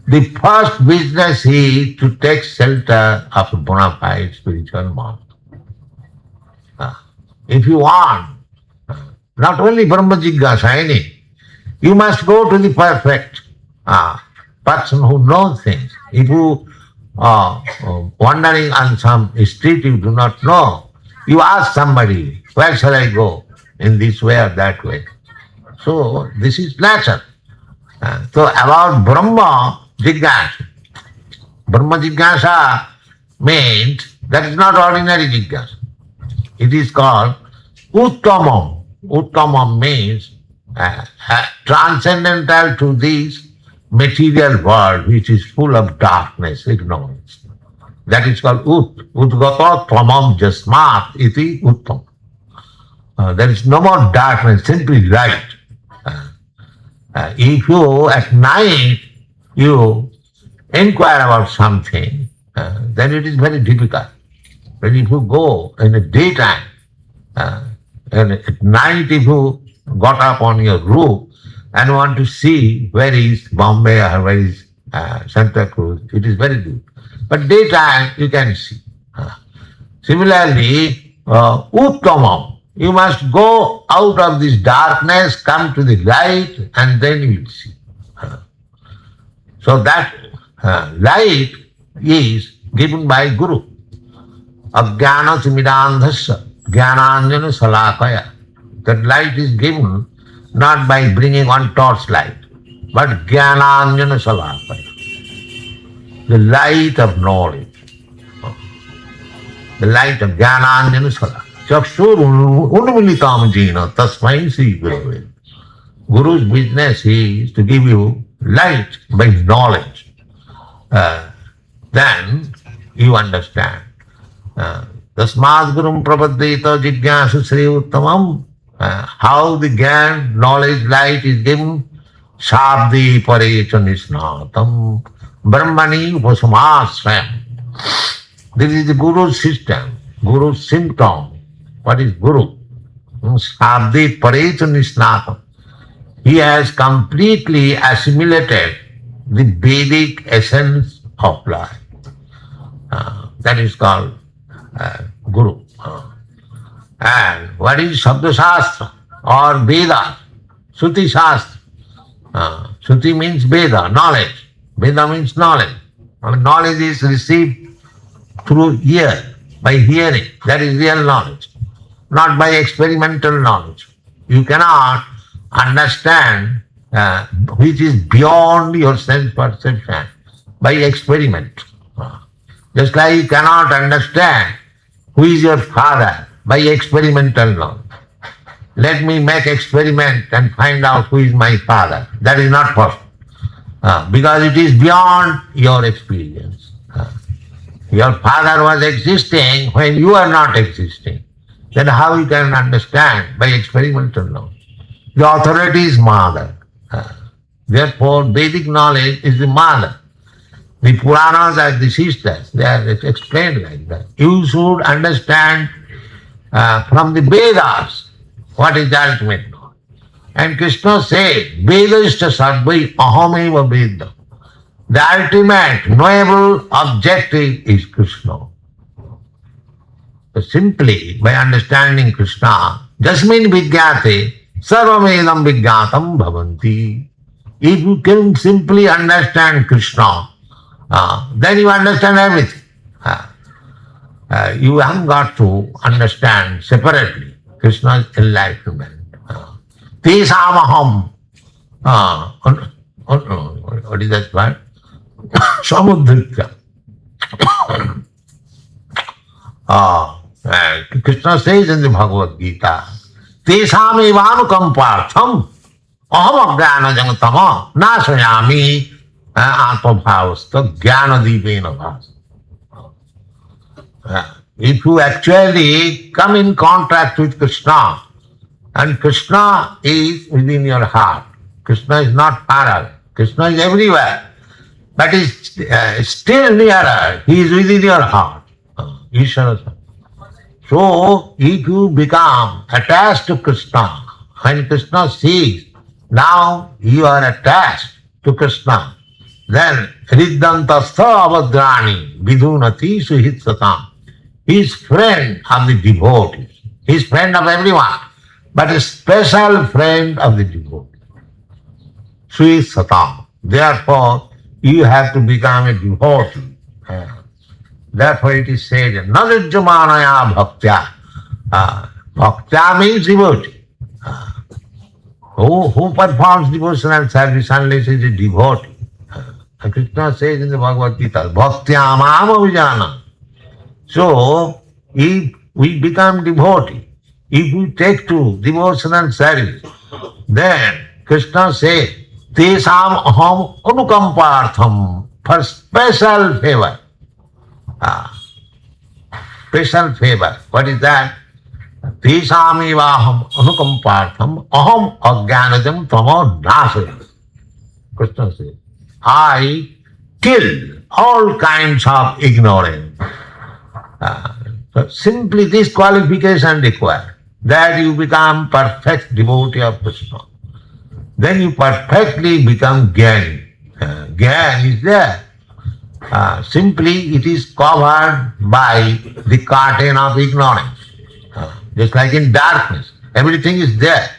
the first business is to take shelter of a bona fide spiritual master. If you want, not only Brahma Jignasa, you must go to the perfect person who knows things. If you wandering on some street you do not know, you ask somebody, where shall I go? In this way or that way. So this is nature. So about Brahma Jignasa. Brahma Jignasa means that is not ordinary Jignasa. It is called Uttamam. Uttamam means transcendental to this material world which is full of darkness, ignorance. That is called Udgata Tamam Jasmat iti Uttam. There is no more darkness, simply light. If you at night you inquire about something, then it is very difficult. But if you go in the daytime, and at night if you got up on your roof and want to see where is Bombay or where is Santa Cruz, it is very good. But daytime you can see. Similarly, Uttamam, you must go out of this darkness, come to the light, and then you will see. So that light is given by Guru. Ajnana simidandhasya jnananjana salakaya. That light is given not by bringing one torch light, but jnananjana salakaya. The light of knowledge. The light of jnananjana salakaya. Chakshur unmilitam jina tasmai sri gurave. Guru's business is to give you light by knowledge. Then you understand. Tasmad gurum prapaddeta jigyasu sri uttamam. How the Gyan, knowledge, light is given. Shabdi parecha nisnatam brahmani upasamasrayam. This is the Guru's system, Guru's symptom. What is Guru? Shabdi parecha nisnatam. He has completely assimilated the Vedic essence of life. That is called Guru. And what is Shabda Shastra or Veda? Shruti Shastra. Shruti means Veda, knowledge. Veda means knowledge. Knowledge is received through ear, by hearing. That is real knowledge, not by experimental knowledge. You cannot understand which is beyond your sense perception by experiment. Just like you cannot understand who is your father by experimental knowledge. Let me make experiment and find out who is my father. That is not possible. Because it is beyond your experience. Your father was existing when you are not existing. Then how you can understand by experimental knowledge? The authority is mother. Therefore, Vedic knowledge is the mother. The Puranas are the sisters. They are explained like that. You should understand from the Vedas what is the ultimate knowledge. And Krishna said, Vedashta sarvai ahameva Veda. The ultimate knowable objective is Krishna. So simply by understanding Krishna, jasmin vidyate sarvamedam vidyatam bhavanti. If you can simply understand Krishna, then you understand everything. You haven't got to understand separately Krishna's enlightenment. Tesamaham. What is that word? Samudrika. Krishna says in the Bhagavad Gita, Tesam evanukampartham aham ajnana jangatama nasayami atmabhavastha jnanadipena bhasa. If you actually come in contact with Krishna, and Krishna is within your heart, Krishna is not far away, Krishna is everywhere, but is still nearer, he is within your heart. Ishvara. So, if you become attached to Krishna, when Krishna sees, now you are attached to Krishna, then Riddhantastha avadrani vidunati suhit satam. He is friend of the devotees. He is friend of everyone, but a special friend of the devotees. Suhit satam. Therefore, you have to become a devotee. Therefore it is said, Narajyamanaya bhaktya. Bhaktya means devotee. Who performs devotional service unless he is a devotee? Krishna says in the Bhagavad Gita, Bhaktya mam avijana. So, if we become devotee, if we take to devotional service, then Krishna says, Tesam aham anukampartham, for special favor. Special favor. What is that? Tesamivaham anukampartham aham ajnanajam tamo nasayam. Krishna says, I kill all kinds of ignorance. So simply this qualification required, that you become perfect devotee of Krishna. Then you perfectly become Jnani. Jnana is there. Simply it is covered by the curtain of ignorance. Just like in darkness, everything is there.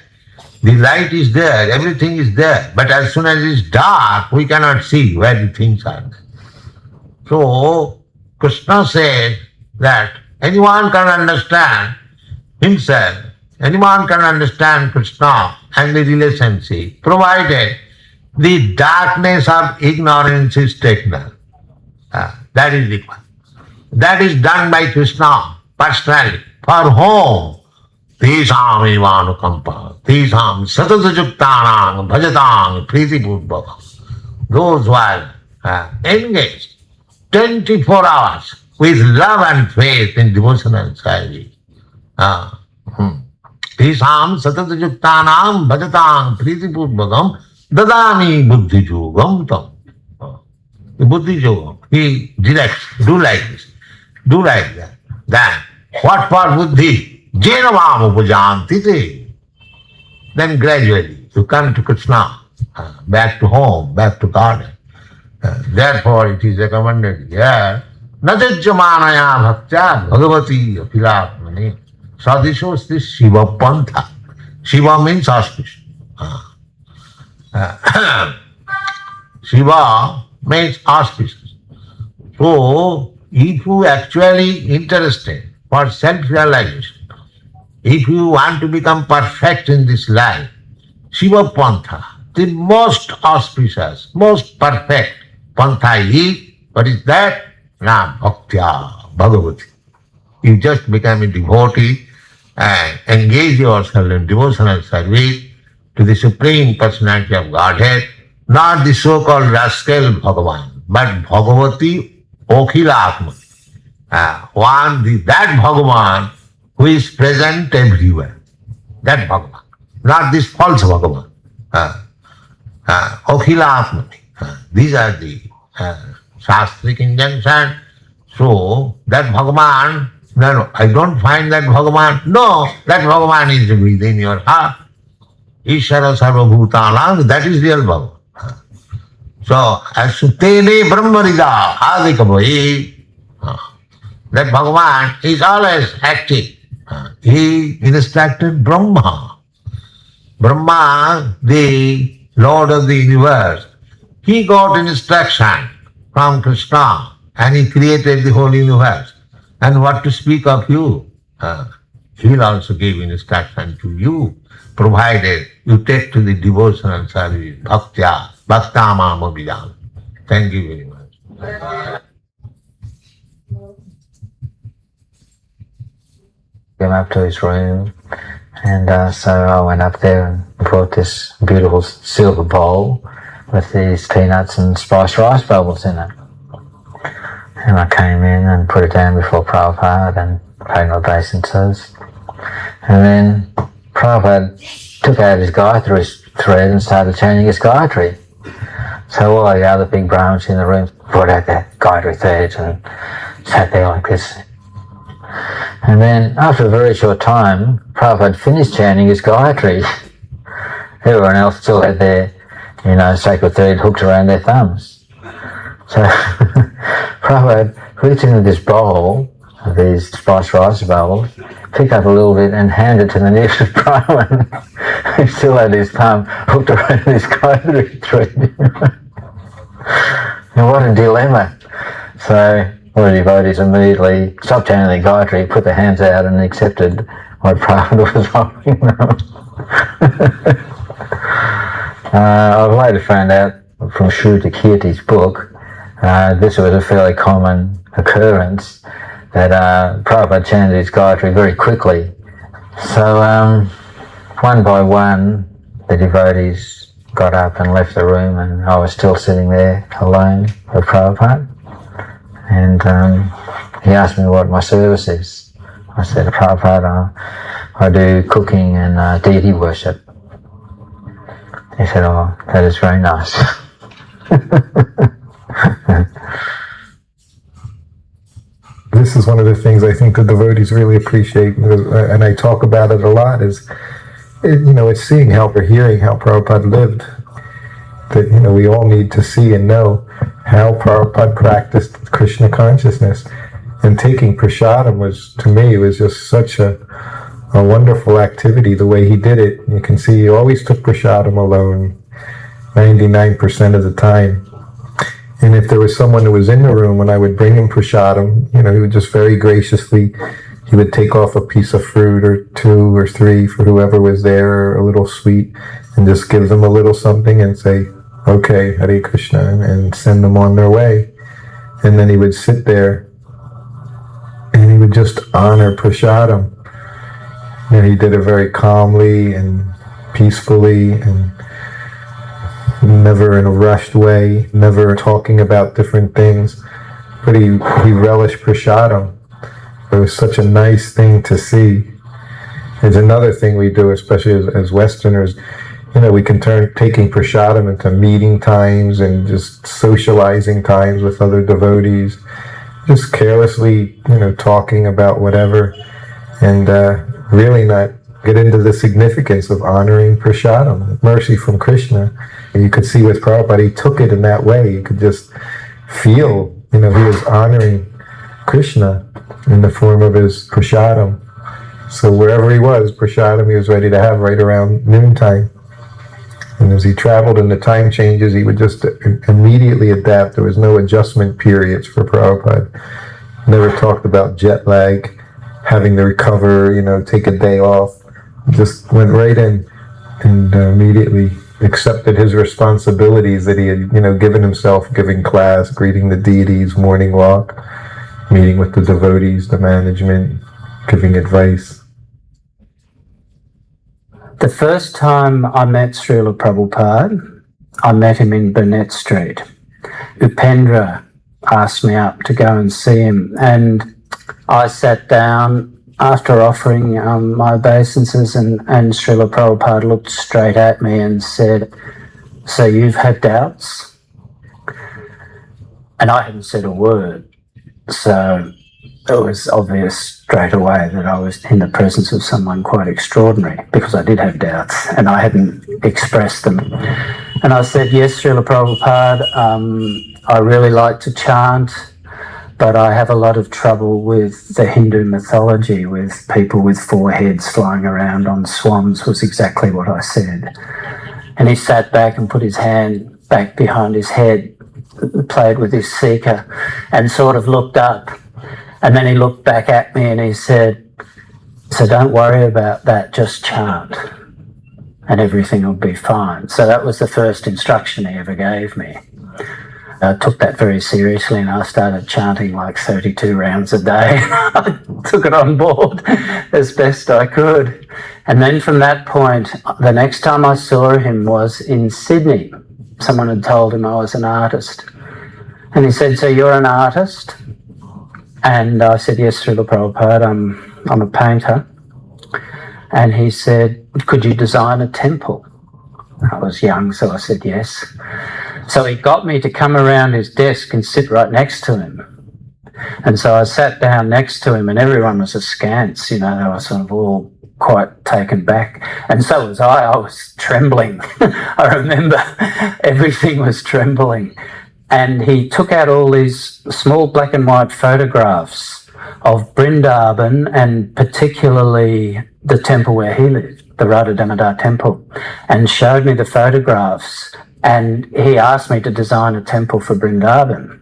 The light is there, everything is there. But as soon as it is dark, we cannot see where the things are. So, Krishna says that anyone can understand himself, anyone can understand Krishna and the relationship, provided the darkness of ignorance is taken out. That is required. That is done by Krishna personally. For whom? Tesam evanukampa, tesam satasajuktanam bhajatam pritipurvakam. Those who are engaged 24 hours with love and faith in devotional service. Tesam satasajuktanam bhajatam pritipurvakam dadami buddhijogam tam. The buddhijogam, he directs, do like this, do like that. Then, what for buddhi? Jenavam upajanti. Then gradually you come to Krishna, back to home, back to garden. Therefore it is recommended here, najajyamanaya bhaktya bhagavati apilatmane sadishosti Shiva pantha. Shiva means auspicious. Shiva means auspicious. So if you actually interested for self-realization, if you want to become perfect in this life, Shiva Pantha, the most auspicious, most perfect Pantha is, what is that? Nam Bhaktya Bhagavati. You just become a devotee and engage yourself in devotional service to the Supreme Personality of Godhead, not the so-called rascal Bhagavan, but Bhagavati Okhilatma. That Bhagavan who is present everywhere. That Bhagavan. Not this false Bhagavan. Okhila Atmani. These are the Shastric injunctions. So, that Bhagavan, no, I don't find that Bhagavan. No, that Bhagavan is within your heart. Ishara Sarvabhutanam, that is real Bhagavan. So, Asutene Brahmarida Adikabhai. That Bhagavan is always active. He instructed Brahma. Brahma, the Lord of the universe, he got instruction from Krishna and he created the whole universe. And what to speak of you? He will also give instruction to you, provided you take to the devotional service, bhaktya, bhaktamam abhijam. Thank you very much. Came up to his room, and so I went up there and brought this beautiful silver bowl with these peanuts and spiced rice bubbles in it. And I came in and put it down before Prabhupada and paid my obeisances. And then Prabhupada took out his Gayatri thread and started chanting his Gayatri. So all the other big Brahmins in the room brought out their Gayatri threads and sat there like this. And then, after a very short time, Prabhupada finished chanting his Gayatri. Everyone else still had their, sacred thread hooked around their thumbs. So, Prabhupada reached into this bowl of these spiced rice bubbles, picked up a little bit and handed it to the nearest Brahmin. He still had his thumb hooked around his Gayatri thread. And what a dilemma. So, all the devotees immediately stopped chanting the Gayatri, put their hands out and accepted what Prabhupada was offering them. I've later found out from Shruta Kirti's book, this was a fairly common occurrence, that Prabhupada chanted his Gayatri very quickly. So one by one, the devotees got up and left the room, and I was still sitting there alone with Prabhupada. And he asked me what my service is. I said, Prabhupada, I do cooking and deity worship. He said, oh, that is very nice. This is one of the things I think the devotees really appreciate, and I talk about it a lot, is, it's seeing or hearing how Prabhupada lived. That, we all need to see and know how Prabhupada practiced Krishna consciousness. And taking prasadam was just such a wonderful activity, the way he did it. You can see he always took prasadam alone, 99% of the time. And if there was someone who was in the room, when I would bring him prasadam, he would just very graciously, he would take off a piece of fruit or 2 or 3 for whoever was there, or a little sweet, and just give them a little something and say, okay, Hare Krishna, and send them on their way. And then he would sit there and he would just honor prasadam. And he did it very calmly and peacefully, and never in a rushed way, never talking about different things, but he relished prasadam. It was such a nice thing to see. There's another thing we do, especially as Westerners, we can turn taking prasadam into meeting times and just socializing times with other devotees, just carelessly, talking about whatever, and really not get into the significance of honoring prasadam, mercy from Krishna. And you could see with Prabhupada, he took it in that way. You could just feel, he was honoring Krishna in the form of his prasadam. So wherever he was, prasadam he was ready to have right around noontime. And as he traveled and the time changes, he would just immediately adapt. There was no adjustment periods for Prabhupada. Never talked about jet lag, having to recover, take a day off. Just went right in and immediately accepted his responsibilities that he had, given himself, giving class, greeting the deities, morning walk, meeting with the devotees, the management, giving advice. The first time I met Srila Prabhupada, I met him in Burnett Street. Upendra asked me up to go and see him, and I sat down after offering my obeisances, and Srila Prabhupada looked straight at me and said, "So you've had doubts?" And I hadn't said a word, so it was obvious straight away that I was in the presence of someone quite extraordinary, because I did have doubts and I hadn't expressed them. And I said, "Yes, Srila Prabhupada, I really like to chant, but I have a lot of trouble with the Hindu mythology, with people with 4 heads flying around on swans," was exactly what I said. And he sat back and put his hand back behind his head, played with his seeker, and sort of looked up. And then he looked back at me and he said, "So don't worry about that, just chant and everything will be fine." So that was the first instruction he ever gave me. I took that very seriously and I started chanting like 32 rounds a day. I took it on board as best I could. And then from that point, the next time I saw him was in Sydney. Someone had told him I was an artist. And he said, "So you're an artist?" And I said, "Yes, Srila Prabhupada, I'm a painter." And he said, "Could you design a temple?" I was young, so I said yes. So he got me to come around his desk and sit right next to him. And so I sat down next to him and everyone was askance, they were sort of all quite taken back. And so was I was trembling. I remember everything was trembling. And he took out all these small black and white photographs of Vrindavan, and particularly the temple where he lived, the Radha Damodar temple, and showed me the photographs. And he asked me to design a temple for Vrindavan.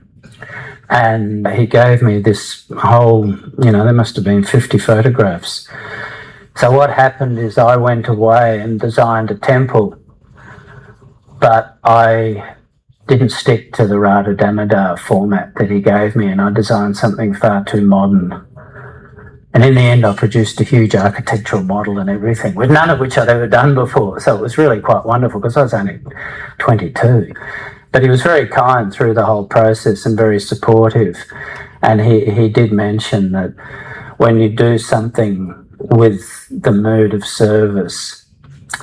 And he gave me this whole, there must have been 50 photographs. So what happened is I went away and designed a temple, but I didn't stick to the Radha Damodar format that he gave me, and I designed something far too modern. And in the end, I produced a huge architectural model and everything, with none of which I'd ever done before. So it was really quite wonderful because I was only 22. But he was very kind through the whole process and very supportive. And he did mention that when you do something with the mood of service,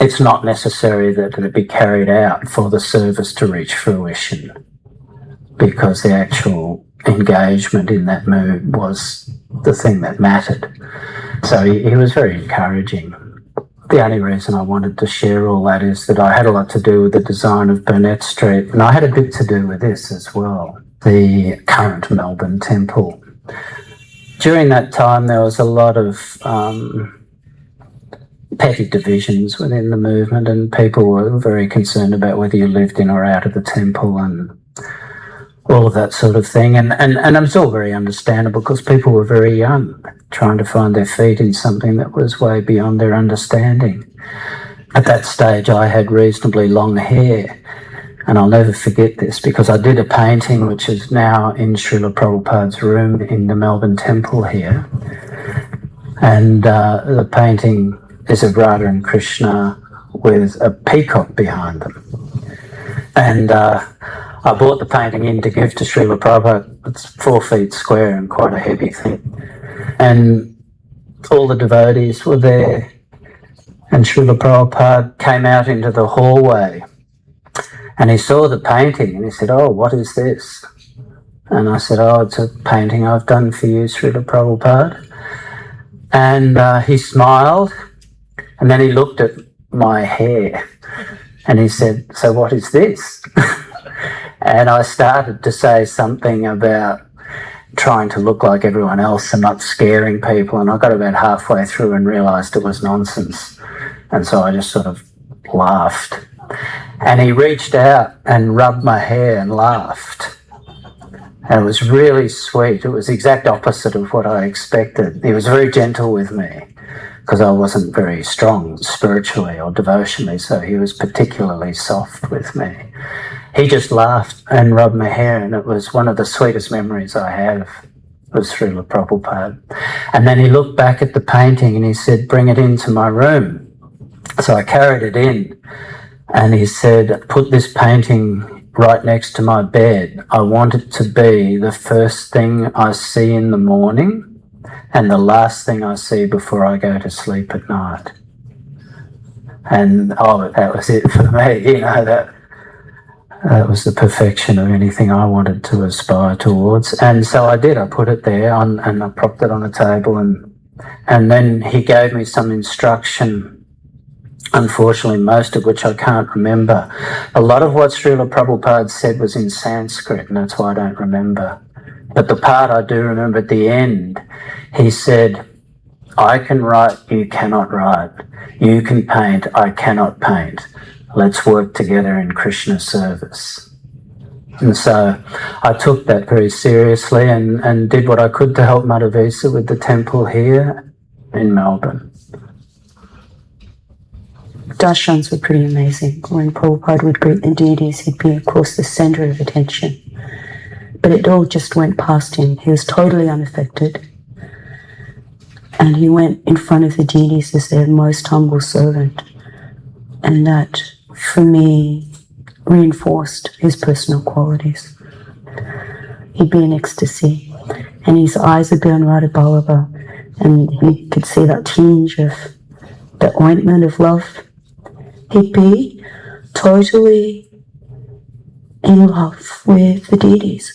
it's not necessary that it be carried out for the service to reach fruition, because the actual engagement in that mood was the thing that mattered. So he was very encouraging. The only reason I wanted to share all that is that I had a lot to do with the design of Burnett Street, and I had a bit to do with this as well, the current Melbourne Temple. During that time, there was a lot of petty divisions within the movement, and people were very concerned about whether you lived in or out of the temple and all of that sort of thing. And it was all very understandable because people were very young, trying to find their feet in something that was way beyond their understanding. At that stage, I had reasonably long hair, and I'll never forget this because I did a painting which is now in Srila Prabhupada's room in the Melbourne Temple here. And the painting is of Radha and Krishna with a peacock behind them. And I brought the painting in to give to Srila Prabhupada. It's 4 feet square and quite a heavy thing. And all the devotees were there. And Srila Prabhupada came out into the hallway and he saw the painting and he said, "Oh, what is this?" And I said, "Oh, it's a painting I've done for you, Srila Prabhupada." And he smiled, and then he looked at my hair and he said, "So what is this?" And I started to say something about trying to look like everyone else and not scaring people, and I got about halfway through and realised it was nonsense. And so I just sort of laughed. And he reached out and rubbed my hair and laughed. And it was really sweet. It was the exact opposite of what I expected. He was very gentle with me because I wasn't very strong spiritually or devotionally, so he was particularly soft with me. He just laughed and rubbed my hair, and it was one of the sweetest memories I have of Srila Prabhupada. And then he looked back at the painting and he said, "Bring it into my room." So I carried it in, and he said, "Put this painting right next to my bed. I want it to be the first thing I see in the morning and the last thing I see before I go to sleep at night." And that was it for me, that was the perfection of anything I wanted to aspire towards. And so I did. I put it there and I propped it on a table, and then he gave me some instruction, unfortunately most of which I can't remember. A lot of what Srila Prabhupada said was in Sanskrit, and that's why I don't remember. But the part I do remember at the end, he said, "I can write, you cannot write. You can paint, I cannot paint. Let's work together in Krishna service." And so I took that very seriously and did what I could to help Madhavisa with the temple here in Melbourne. Darshans were pretty amazing. When Prabhupada would greet the deities, he'd be, of course, the centre of attention. But it all just went past him. He was totally unaffected. And he went in front of the deities as their most humble servant. And that, for me, reinforced his personal qualities. He'd be in ecstasy, and his eyes would be on Radha Ballabha, and you could see that tinge of the ointment of love. He'd be totally in love with the deities.